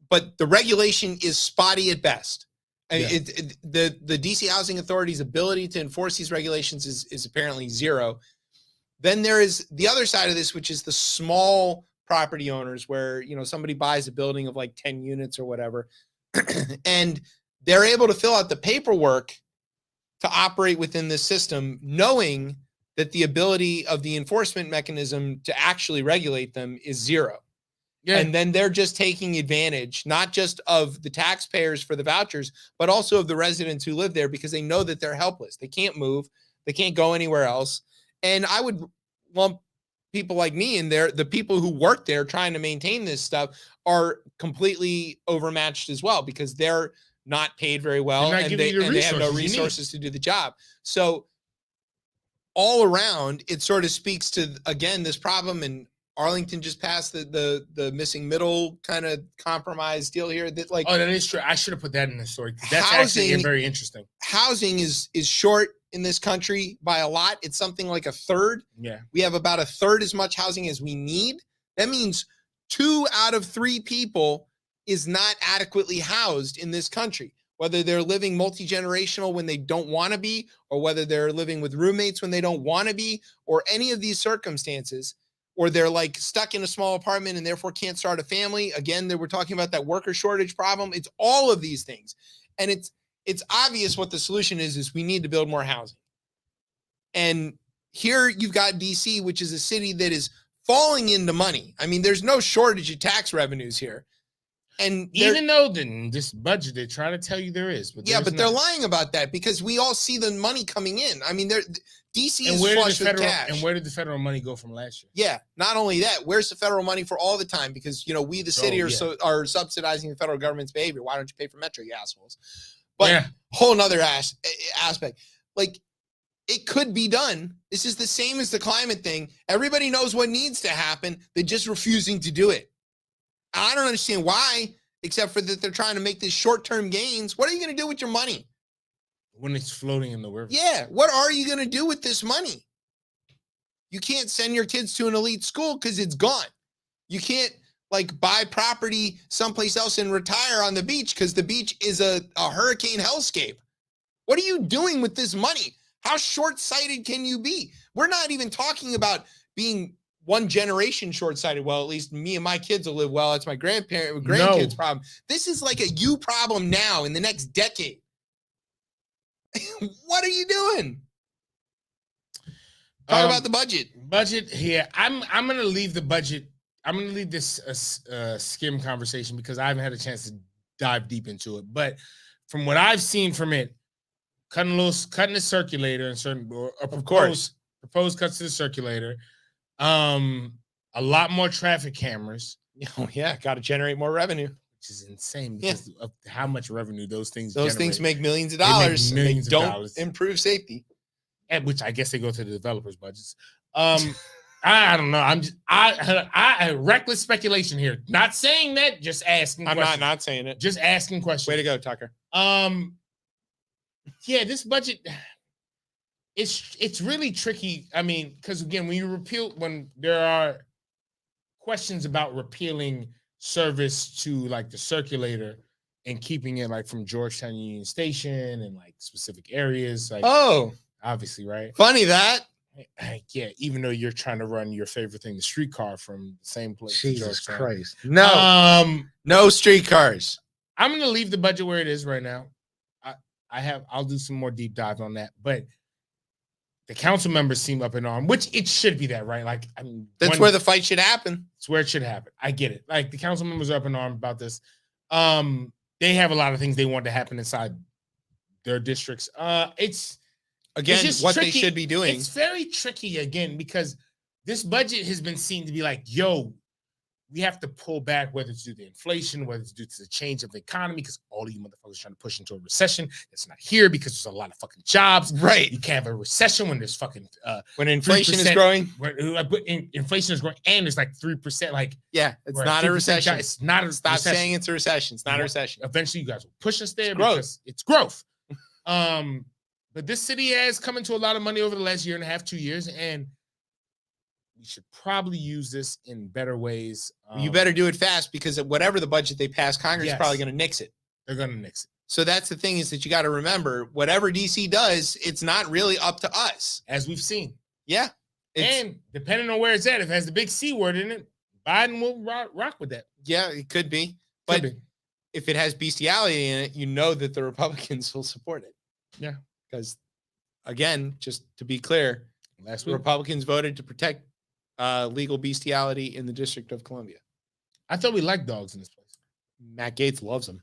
But the regulation is spotty at best. I mean, the DC Housing Authority's ability to enforce these regulations is apparently zero. Then there is the other side of this, which is the small property owners, where somebody buys a building of like 10 units or whatever, and they're able to fill out the paperwork to operate within this system, knowing that the ability of the enforcement mechanism to actually regulate them is zero. Yeah. And then they're just taking advantage, not just of the taxpayers for the vouchers, but also of the residents who live there, because they know that they're helpless. They can't move. They can't go anywhere else. And I would lump people like me in there. The people who work there trying to maintain this stuff are completely overmatched as well, because they're not paid very well, and they have no resources to do the job. So all around, it sort of speaks to, again, this problem. And Arlington just passed the missing middle kind of compromise deal here. That, like, that is true. I should have put that in the story. That's actually very interesting. Housing is short in this country by a lot. It's something like a third. Yeah, we have about a third as much housing as we need. That means 2 out of 3 people is not adequately housed in this country, whether they're living multi-generational when they don't want to be, or whether they're living with roommates when they don't want to be, or any of these circumstances, or they're like stuck in a small apartment and therefore can't start a family. Again, we're talking about that worker shortage problem. It's all of these things. And it's obvious what the solution is we need to build more housing. And here you've got DC, which is a city that is falling into money. I mean, there's no shortage of tax revenues here. And even though in this budget, they try to tell you there is. But they're lying about that, because we all see the money coming in. I mean, DC is flush with cash. And where did the federal money go from last year? Yeah, not only that, where's the federal money for all the time? Because, we, the city, are subsidizing the federal government's behavior. Why don't you pay for Metro, you assholes? But whole nother aspect. Like, it could be done. This is the same as the climate thing. Everybody knows what needs to happen. They're just refusing to do it. I don't understand why, except for that they're trying to make these short-term gains. What are you going to do with your money when it's floating in the river? Yeah, what are you going to do with this money? You can't send your kids to an elite school because it's gone. You can't buy property someplace else and retire on the beach because the beach is a hurricane hellscape. What are you doing with this money? How short-sighted can you be? We're not even talking about being one generation short-sighted. Well, at least me and my kids will live well. That's my grandkids' problem. This is like a you problem now in the next decade. What are you doing? Talk about the budget. Budget here. I'm gonna leave the budget. I'm gonna leave this skim conversation because I haven't had a chance to dive deep into it. But from what I've seen from it, cutting the circulator and certain proposed cuts to the circulator. A lot more traffic cameras. Oh yeah, got to generate more revenue, which is insane because of how much revenue those things. Things make millions of dollars. They don't improve safety, and which I guess they go to the developers' budgets. I I don't know. I reckless speculation here. Not saying that, just asking. I'm questions. not saying it. Just asking questions. Way to go, Tucker. Yeah, this budget, it's really tricky. I mean, because again, when there are questions about repealing service to like the circulator and keeping it like from Georgetown Union Station and like specific areas, like obviously, right? Funny that. Yeah, even though you're trying to run your favorite thing, the streetcar from the same place. Jesus to Georgetown. Christ. No. No streetcars. I'm gonna leave the budget where it is right now. I'll do some more deep dive on that, but the council members seem up in arms, which it should be that, right? Like, I mean, That's where the fight should happen. It's where it should happen. I get it. Like the council members are up in arms about this. They have a lot of things they want to happen inside their districts. It's just what tricky. they should be doing. It's very tricky again because this budget has been seen to be like, yo, we have to pull back, whether it's due to inflation, whether it's due to the change of the economy, because all of you motherfuckers are trying to push into a recession that's not here because there's a lot of fucking jobs. Right. You can't have a recession when there's fucking when inflation 3%, is growing. Inflation is growing, and there's like 3%. Like, yeah, it's not a recession. It's not a Stop recession. saying it's a recession. It's not a recession. Eventually, you guys will push us there because it's growth. But this city has come into a lot of money over the last year and a half, 2 years, and we should probably use this in better ways. You better do it fast because whatever the budget they pass, Congress is probably going to nix it. They're going to nix it. So that's the thing is that you got to remember, whatever DC does, it's not really up to us. As we've seen. Yeah. And depending on where it's at, if it has the big C word in it, Biden will rock with that. Yeah, it could be. But if it has bestiality in it, you know that the Republicans will support it. Yeah. Because, again, just to be clear, the Republicans voted to protect legal bestiality in the District of Columbia. I thought we liked dogs in this place. Matt Gaetz loves them.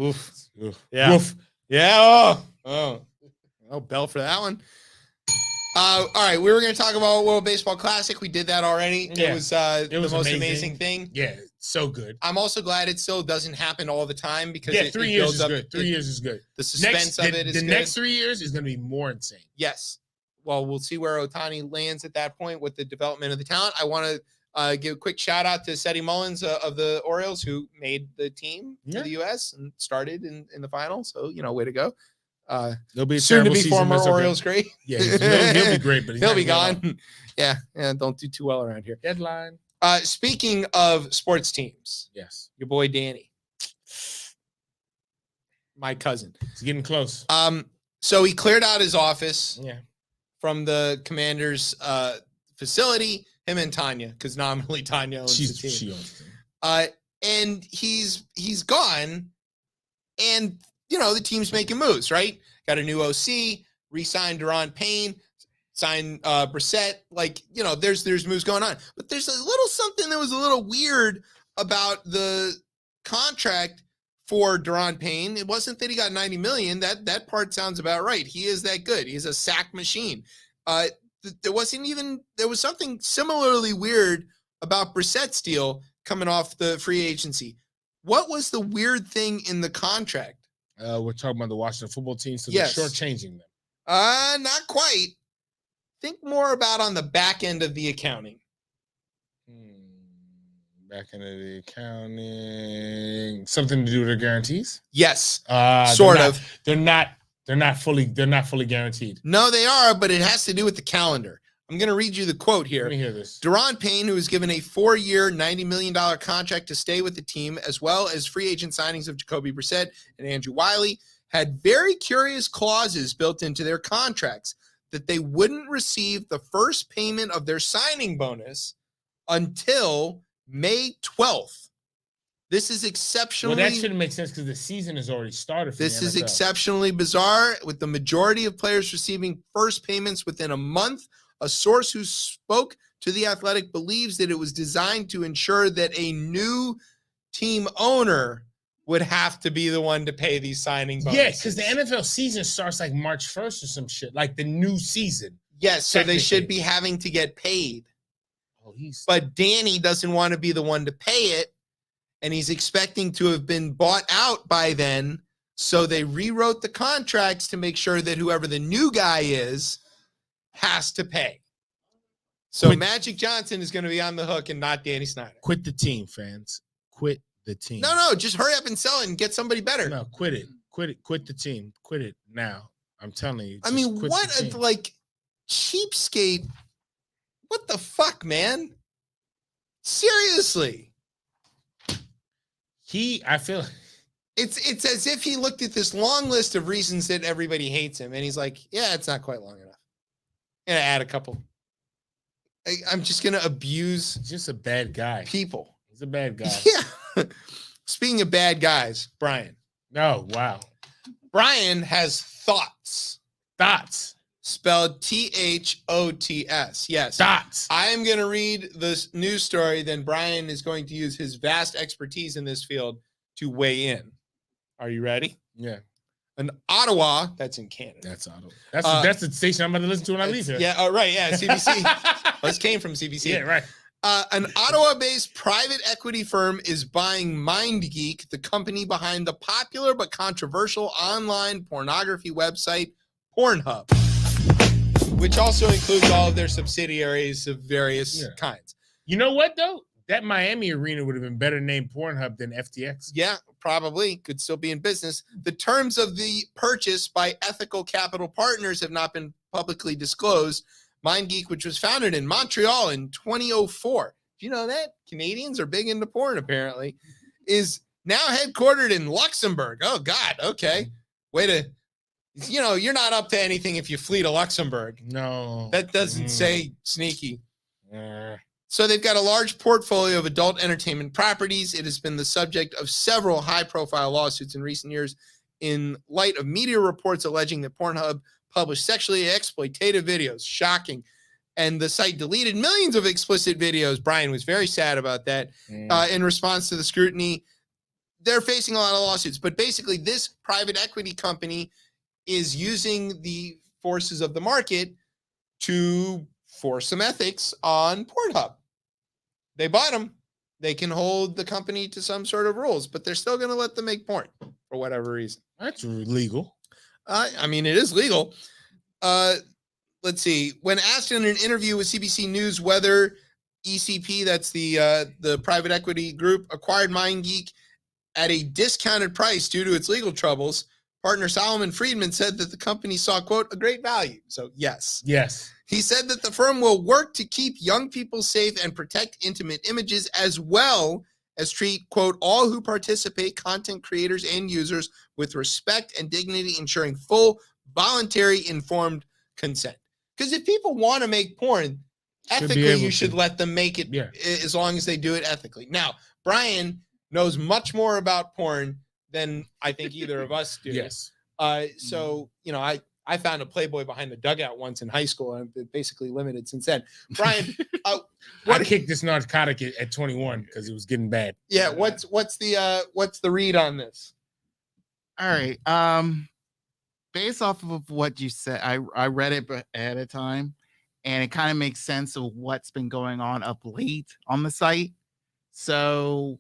Oof. Yeah. Oof. Yeah. Oh, bell for that one. All right, we were going to talk about World Baseball Classic. We did that already. Yeah. It was the most amazing thing. Yeah, so good. I'm also glad it still doesn't happen all the time because 3 years is good. 3 years is good. The suspense of it is good. The next 3 years is going to be more insane. Yes. Well, we'll see where Ohtani lands at that point with the development of the talent. I want to give a quick shout out to Seti Mullins of the Orioles, who made the team to the U.S. and started in the final. So, way to go. He'll be soon to be former Orioles great. Yeah, he'll be great, but he'll be gone. Yeah, don't do too well around here. Deadline. Speaking of sports teams, yes, your boy Danny, my cousin, he's getting close. So he cleared out his office. Yeah. From the Commander's facility, him and Tanya, because nominally Tanya owns the team. She owns the team. And he's gone, and the team's making moves, right? Got a new OC, re-signed Duran Payne, signed Brissett. Like, there's moves going on. But there's a little something that was a little weird about the contract for Duran Payne. It wasn't that he got $90 million. That part sounds about right. He is that good. He's a sack machine. There was something similarly weird about Brissett's deal coming off the free agency. What was the weird thing in the contract? We're talking about the Washington football team, so yes. They're shortchanging them. Not quite. Think more about on the back end of the accounting. Back into the accounting, something to do with their guarantees. Yes, sort of. They're not fully guaranteed. No, they are, but it has to do with the calendar. I'm going to read you the quote here. Let me hear this. Duran Payne, who was given a 4-year, $90 million contract to stay with the team, as well as free agent signings of Jacoby Brissett and Andrew Wiley, had very curious clauses built into their contracts that they wouldn't receive the first payment of their signing bonus until May 12th. This is exceptionally... Well, that shouldn't make sense because the season has already started for This the is NFL. exceptionally bizarre, with the majority of players receiving first payments within a month. A source who spoke to The Athletic believes that it was designed to ensure that a new team owner would have to be the one to pay these signing bonuses. Yeah, because the NFL season starts like March 1st or some shit, like the new season. Yes, so they should be having to get paid. But Danny doesn't want to be the one to pay it, and he's expecting to have been bought out by then. So they rewrote the contracts to make sure that whoever the new guy is has to pay. So Quit- Magic Johnson is going to be on the hook and not Danny Snyder. Quit the team, fans. Quit the team. No, just hurry up and sell it and get somebody better. No, quit it. Quit it. Quit the team. Quit it now. I'm telling you. I just mean, quit what the a team. like cheapskate. What the fuck, man? Seriously. I feel It's as if he looked at this long list of reasons that everybody hates him and he's like, yeah, it's not quite long enough. I'm gonna add a couple. I'm just gonna abuse he's just a bad guy. people. He's a bad guy. Yeah. Speaking of bad guys, Brian. No, wow. Brian has thoughts. Thoughts. Spelled THOTS. Yes. Thoughts. I am going to read this news story. Then Brian is going to use his vast expertise in this field to weigh in. Are you ready? Yeah. An Ottawa, that's in Canada. That's auto. That's the station I'm going to listen to when I leave here. Yeah. Oh, right. Yeah. CBC. This came from CBC. Yeah, right. An Ottawa-based private equity firm is buying MindGeek, the company behind the popular but controversial online pornography website Pornhub, which also includes all of their subsidiaries of various kinds. You know what, though? That Miami arena would have been better named Pornhub than FTX. Yeah, probably. Could still be in business. The terms of the purchase by Ethical Capital Partners have not been publicly disclosed. MindGeek, which was founded in Montreal in 2004. Do you know that? Canadians are big into porn, apparently. Is now headquartered in Luxembourg. Oh, God. Okay. Way to, you're not up to anything if you flee to Luxembourg. No. That doesn't say sneaky. So they've got a large portfolio of adult entertainment properties. It has been the subject of several high-profile lawsuits in recent years in light of media reports alleging that Pornhub published sexually exploitative videos. Shocking. And the site deleted millions of explicit videos. Brian was very sad about that. In response to the scrutiny, they're facing a lot of lawsuits. But basically, this private equity company is using the forces of the market to force some ethics on Pornhub. They bought them. They can hold the company to some sort of rules, but they're still going to let them make porn for whatever reason. That's legal. I mean, it is legal. Let's see. When asked in an interview with CBC News whether ECP, that's the private equity group, acquired MindGeek at a discounted price due to its legal troubles, partner Solomon Friedman said that the company saw, quote, a great value. So, yes. Yes. He said that the firm will work to keep young people safe and protect intimate images, as well as treat, quote, all who participate, content creators and users, with respect and dignity, ensuring full, voluntary, informed consent. Because if people want to make porn, ethically, you should let them make it as long as they do it ethically. Now, Brian knows much more about porn than I think either of us do. Yes. So, I found a Playboy behind the dugout once in high school, and I've basically limited since then. Brian, I kicked this narcotic at 21 because it was getting bad. Yeah, what's the read on this? All right. Based off of what you said, I read it ahead of time, and it kind of makes sense of what's been going on up late on the site. So,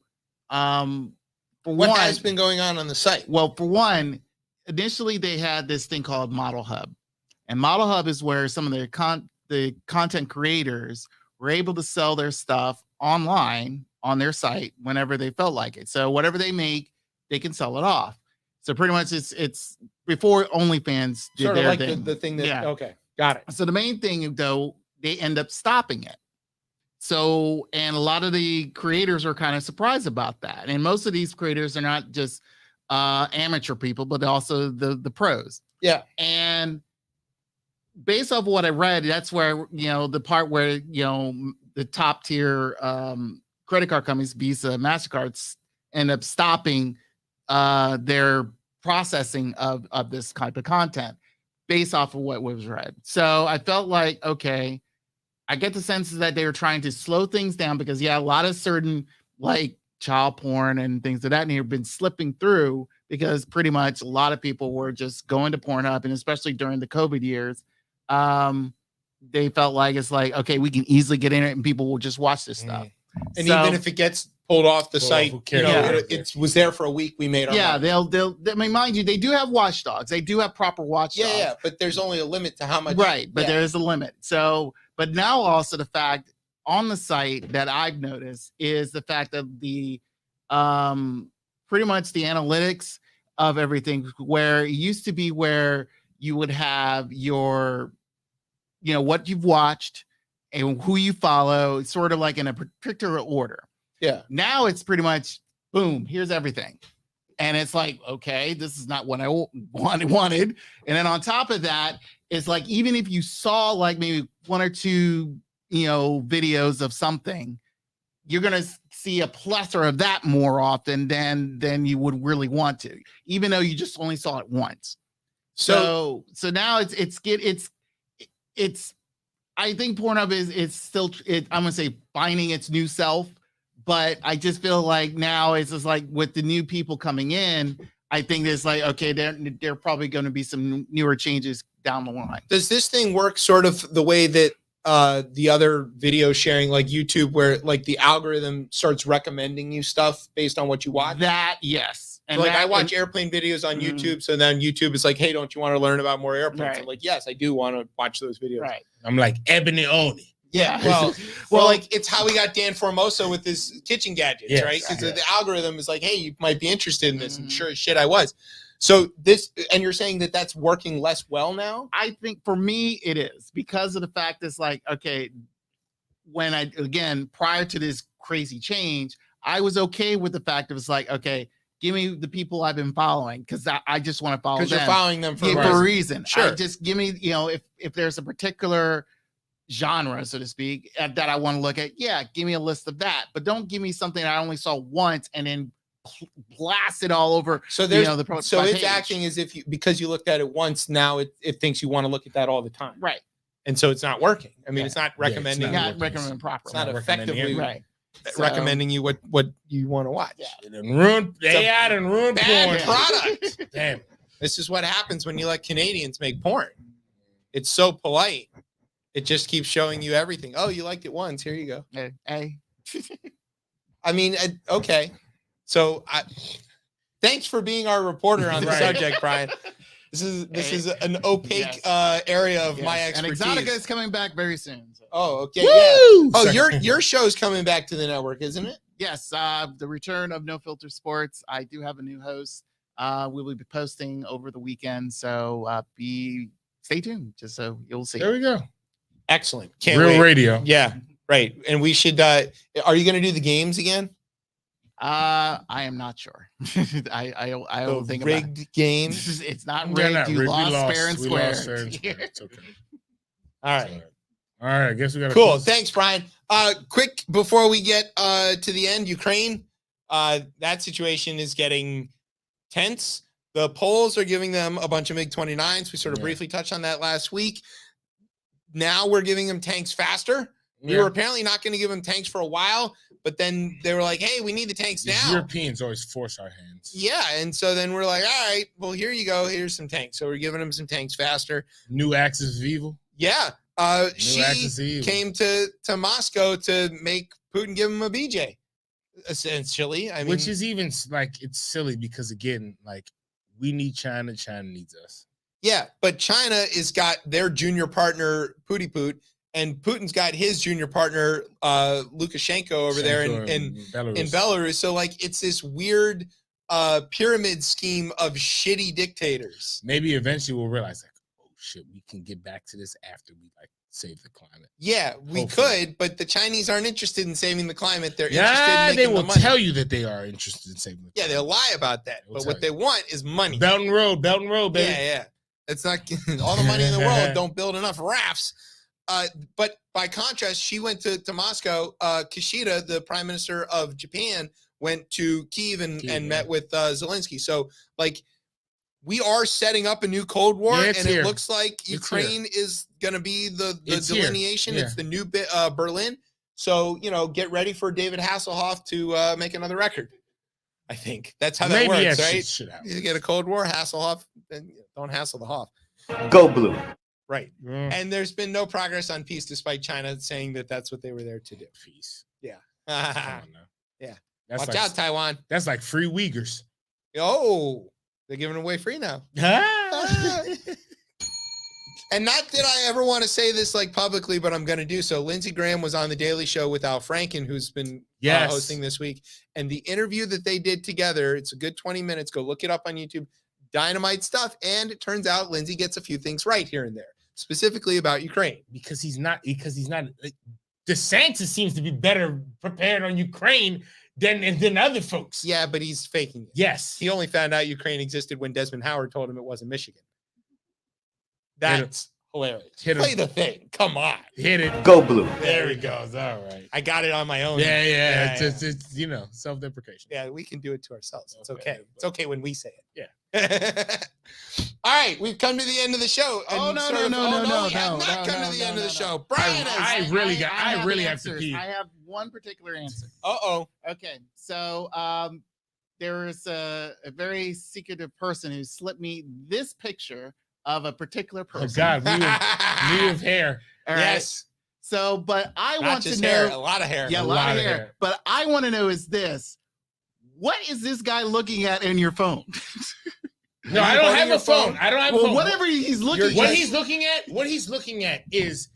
what has been going on the site? Well, for one, initially they had this thing called Model Hub, and Model Hub is where some of the content creators were able to sell their stuff online on their site whenever they felt like it. So whatever they make, they can sell it off. So pretty much it's before OnlyFans did sort their of like thing. the thing that okay, got it. So the main thing though, they end up stopping it. So, and a lot of the creators are kind of surprised about that. And most of these creators are not just amateur people, but also the pros. Yeah. And based off what I read, that's where, the part where, the top tier credit card companies, Visa, MasterCard, end up stopping their processing of this type of content based off of what was read. So I felt like, okay, I get the sense that they were trying to slow things down because, a lot of certain like child porn and things of that nature have been slipping through because pretty much a lot of people were just going to Pornhub, and especially during the COVID years, they felt like it's like, okay, we can easily get in it and people will just watch this stuff. And even if it gets pulled off the site, it was there for a week. We made our money. they'll. I mean, mind you, they do have watchdogs. They do have proper watchdogs. Yeah, but there's only a limit to how much. Right, but there is a limit. So, But now also the fact on the site that I've noticed is the fact that the pretty much the analytics of everything, where it used to be where you would have your, what you've watched and who you follow, sort of like in a particular order. Yeah. Now it's pretty much boom, here's everything. And it's like, okay, this is not what I wanted. And then on top of that, it's like, even if you saw like maybe one or two, videos of something, you're going to see a plethora of that more often than you would really want to, even though you just only saw it once. So now it's I think Pornhub is still, I'm gonna say, finding its new self, but I just feel like now it's just like with the new people coming in, I think it's like, okay, there probably going to be some newer changes down the line. Does this thing work sort of the way that the other video sharing, like YouTube, where like the algorithm starts recommending you stuff based on what you watch? That, yes. And like I watch airplane videos on YouTube, so then YouTube is like, hey, don't you want to learn about more airplanes? Right. I'm like, yes, I do want to watch those videos. Right. I'm like Ebony Oni. Yeah. Well, like it's how we got Dan Formosa with his kitchen gadgets, Yes, right? Because yeah. the algorithm is like, hey, you might be interested in this, and sure as shit, I was. So this, and you're saying that that's working less well now? I think for me it is, because of the fact it's like, okay, when prior to this crazy change, I was okay with the fact it was like, okay, give me the people I've been following, because I just want to follow them. Because you're following them for a reason. Sure. Just give me, if there's a particular genre, so to speak, that I want to look at, give me a list of that. But don't give me something I only saw once and then blast it all over. So there's so it's acting as if because you looked at it once, now it thinks you want to look at that all the time. Right. And so it's not working. I mean, it's not recommending. Not recommending properly. It's not effectively right. recommending you what you want to watch. Yeah. AI done ruined Bad porn. product. Damn. This is what happens when you let Canadians make porn. It's so polite. It just keeps showing you everything. Oh, you liked it once. Here you go. Hey. I mean, okay. So thanks for being our reporter on the Right. subject, Brian. This is an opaque area of my expertise. And Exotica is coming back very soon. So. Oh, okay. Woo! Yeah. Oh, your show's coming back to the network, isn't it? Yes, the return of No Filter Sports. I do have a new host. We will be posting over the weekend, so stay tuned, just so you'll see. There we go. Excellent. Can't Real wait. radio. Yeah, right. And we should. Are you going to do the games again? I am not sure. I will think about it. rigged games. It's not They're rigged. not You rigged. lost fair and We square. lost fair and square. It's okay. All right. All right. I guess we got Cool. Thanks, Brian. Quick before we get to the end, Ukraine. That situation is getting tense. The Poles are giving them a bunch of MiG-29s. We sort of briefly touched on that last week. Now we're giving them tanks faster. We were apparently not going to give them tanks for a while, but then they were like, hey, we need the tanks now. Europeans always force our hands. Yeah, and so then we're like, all right, well, here you go. Here's some tanks. So we're giving them some tanks faster. New axis of evil. Yeah. She axis of evil. came to Moscow to make Putin give him a BJ, essentially. I mean, Which is even like, it's silly because, again, like, we need China. China needs us. yeah, but China has got their junior partner, Put, and Putin's got his junior partner, Lukashenko, over there in Belarus. So, like, it's this weird pyramid scheme of shitty dictators. Maybe eventually we'll realize, like, oh shit, we can get back to this after we like save the climate. Yeah, we Hopefully. could, but the Chinese aren't interested in saving the climate. They're interested in Yeah, making they the will money. tell you that they are interested in saving the Yeah, climate. they'll lie about that. They'll But tell what they want is money. Belt and Road, baby. Yeah. It's not all the money in the world. Don't build enough rafts. But by contrast, she went to Moscow. Kishida, the prime minister of Japan, went to Kyiv and met with Zelensky. So, like, we are setting up a new Cold War, and here. it looks like Ukraine is going to be the It's delineation. here. It's the new Berlin. So, get ready for David Hasselhoff to make another record. I think that's how that Maybe works, that right? should happen. You get a Cold War, Hasselhoff, then don't hassle the Hoff. Go blue. Right. Mm. And there's been no progress on peace, despite China saying that that's what they were there to do. Peace. Yeah. Come on now. Yeah. That's Watch like, out, Taiwan. That's like free Uyghurs. Oh, they're giving away free now. And not that I ever want to say this like publicly, but I'm going to do so. Lindsey Graham was on the Daily Show with Al Franken, who's been hosting this week. And the interview that they did together, it's a good 20 minutes. Go look it up on YouTube. Dynamite stuff. And it turns out Lindsey gets a few things right here and there, specifically about Ukraine. Because he's not. DeSantis seems to be better prepared on Ukraine than other folks. Yeah, but he's faking it. Yes. He only found out Ukraine existed when Desmond Howard told him it wasn't Michigan. That's hilarious. Play the thing. Come on. Hit it. Go blue. There he goes. All right. I got it on my own. Yeah. It's self-deprecation. Yeah, we can do it to ourselves. It's Okay. okay. It's okay when we say it. Yeah. All right, we've come to the end of the show. Oh, no, sort of- no, we have not come to the end of the show. Brian I has. really have to answers. pee. I have one particular answer. Uh-oh. Okay, so there was a very secretive person who slipped me this picture of a particular Oh person. God, me with hair. All right? Yes. So, but I Not want to just know. hair, a lot of hair. Yeah, a lot of hair. But I want to know is this: what is this guy looking at in your phone? No, I don't have a phone. I don't have a Well, phone. whatever he's looking What at. he's looking at is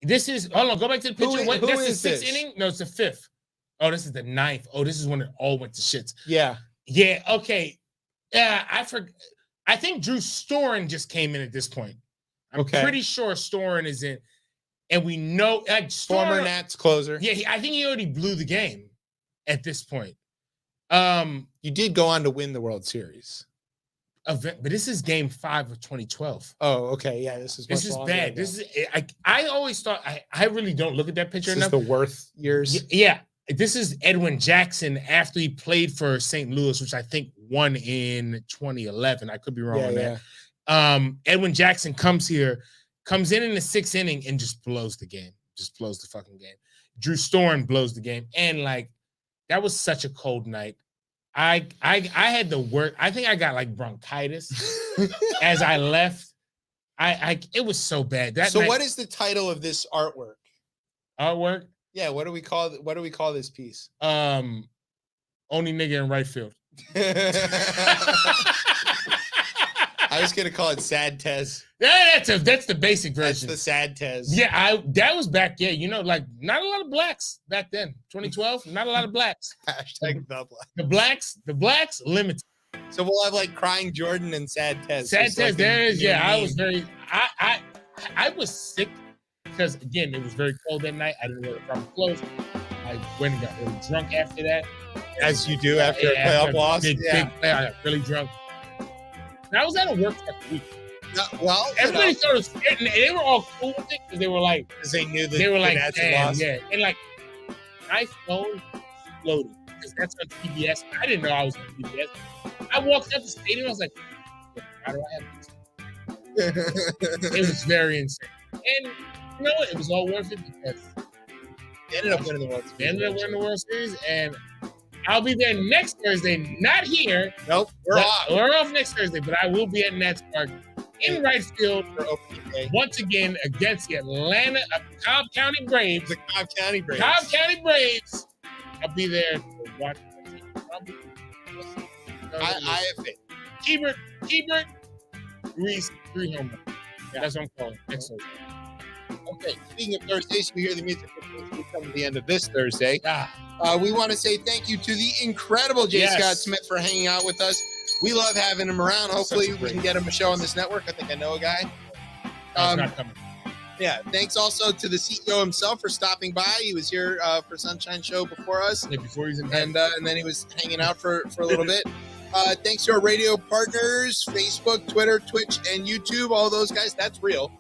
this is hold on, go back to the picture. Who That's the is sixth this? inning? No, it's the fifth. Oh, this is the ninth. Oh, this is when it all went to shits. Yeah. Yeah, okay. Yeah, I think Drew Storen just came in at this point. I'm Okay. pretty sure Storen is in, and we know like Former Storen, Nats closer. Yeah, I think he already blew the game at this point. You did go on to win the World Series. But this is Game 5 of 2012. Oh, okay. Yeah, this is Bad. This is I always thought I really don't look at that picture This is enough. the Worth years. Yeah, this is Edwin Jackson after he played for St. Louis, which I think won in 2011. I could be wrong on that. Edwin Jackson comes in the sixth inning and just blows the game. Just blows the fucking game. Drew Storen blows the game, and like that was such a cold night. I had the work. I think I got like bronchitis as I left. It was so bad. So what is the title of this artwork? Artwork? Yeah, what do we call this piece? Only nigga in right field. I was gonna call it Sad Tez. Yeah, that's the basic That's version. the Sad Tez. Yeah, that was back. Yeah, like not a lot of blacks back then. 2012, not a lot of blacks. Hashtag the black. The blacks limited. So we'll have like Crying Jordan and Sad Tez. Sad Just Tez, like there is. in Yeah, I meme. was I was sick because again it was very cold that night. I didn't wear the proper clothes. I went and got really drunk after that. As you do after a playoff loss. Big play, I got really drunk. And I was at a work that week. Well, Everybody sort of scared, and they were all cool with it because they were like, because they knew that they were like, Nats had damn, lost. yeah, and like my phone exploded because that's on PBS. I didn't know I was on PBS. I walked up the stadium. I was like, how do I have this? It was very insane, and you know what? It was all worth it because They ended up winning the World Series. they ended up winning the World Series, and I'll be there next Thursday. Not here. Nope, we're off We're off next Thursday, but I will be at Nats Park in right field for opening day. once again against the Cobb County Braves. The Cobb County Braves. Cobb County Braves. I'll be there to watch. I have faith. Keybert, Reese, 3 home runs. Yeah, that's what I'm calling. Next Thursday. Okay, speaking of Thursdays, we hear the music. We come to the end of this Thursday. Ah, We want to say thank you to the incredible J. Yes. Scott Smith for hanging out with us. We love having him around. Hopefully, Such a we great can get him a show on this network. I think I know a guy. that's not coming. Yeah, thanks also to the CEO himself for stopping by. He was here for Sunshine Show before us, Yeah, before he's in and then he was hanging out for a little bit. Thanks to our radio partners, Facebook, Twitter, Twitch, and YouTube. All those guys, that's real.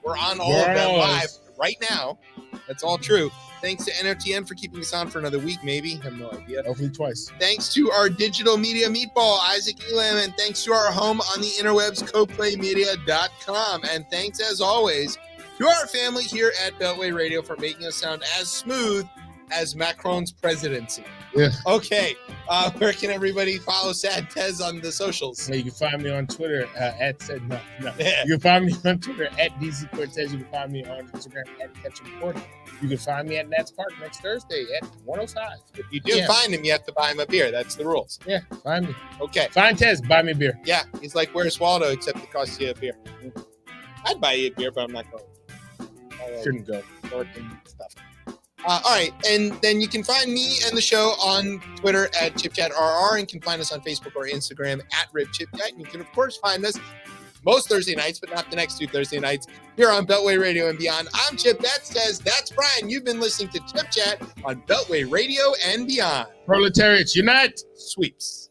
We're on all of them live right now. That's all true. Thanks to NRTN for keeping us on for another week, maybe. I have no idea. Hopefully twice. Thanks to our digital media meatball, Isaac Elam, and thanks to our home on the interwebs, coplaymedia.com. And thanks, as always, to our family here at Beltway Radio for making us sound as smooth as Macron's presidency. Yeah. Okay. Where can everybody follow Sad Tez on the socials? Yeah, you can find me on Twitter at no. Yeah. You can find me on Twitter at DC Cortez. You can find me on Instagram at Catch Reporting. You can find me at Nats Park next Thursday at 105. If you do find him, you have to buy him a beer. That's the rules. Yeah, find me. Okay. Find Tez, buy me a beer. Yeah. He's like, where's Waldo? Except it costs you a beer. I'd buy you a beer, but I'm not going. Shouldn't go. Work and stuff. All right, and then you can find me and the show on Twitter at ChipChatRR, and can find us on Facebook or Instagram at RipChipChat. And you can, of course, find us most Thursday nights, but not the next 2 Thursday nights, here on Beltway Radio and Beyond. I'm Chip. That says that's Brian. You've been listening to Chip Chat on Beltway Radio and Beyond. Proletariats unite. Sweeps.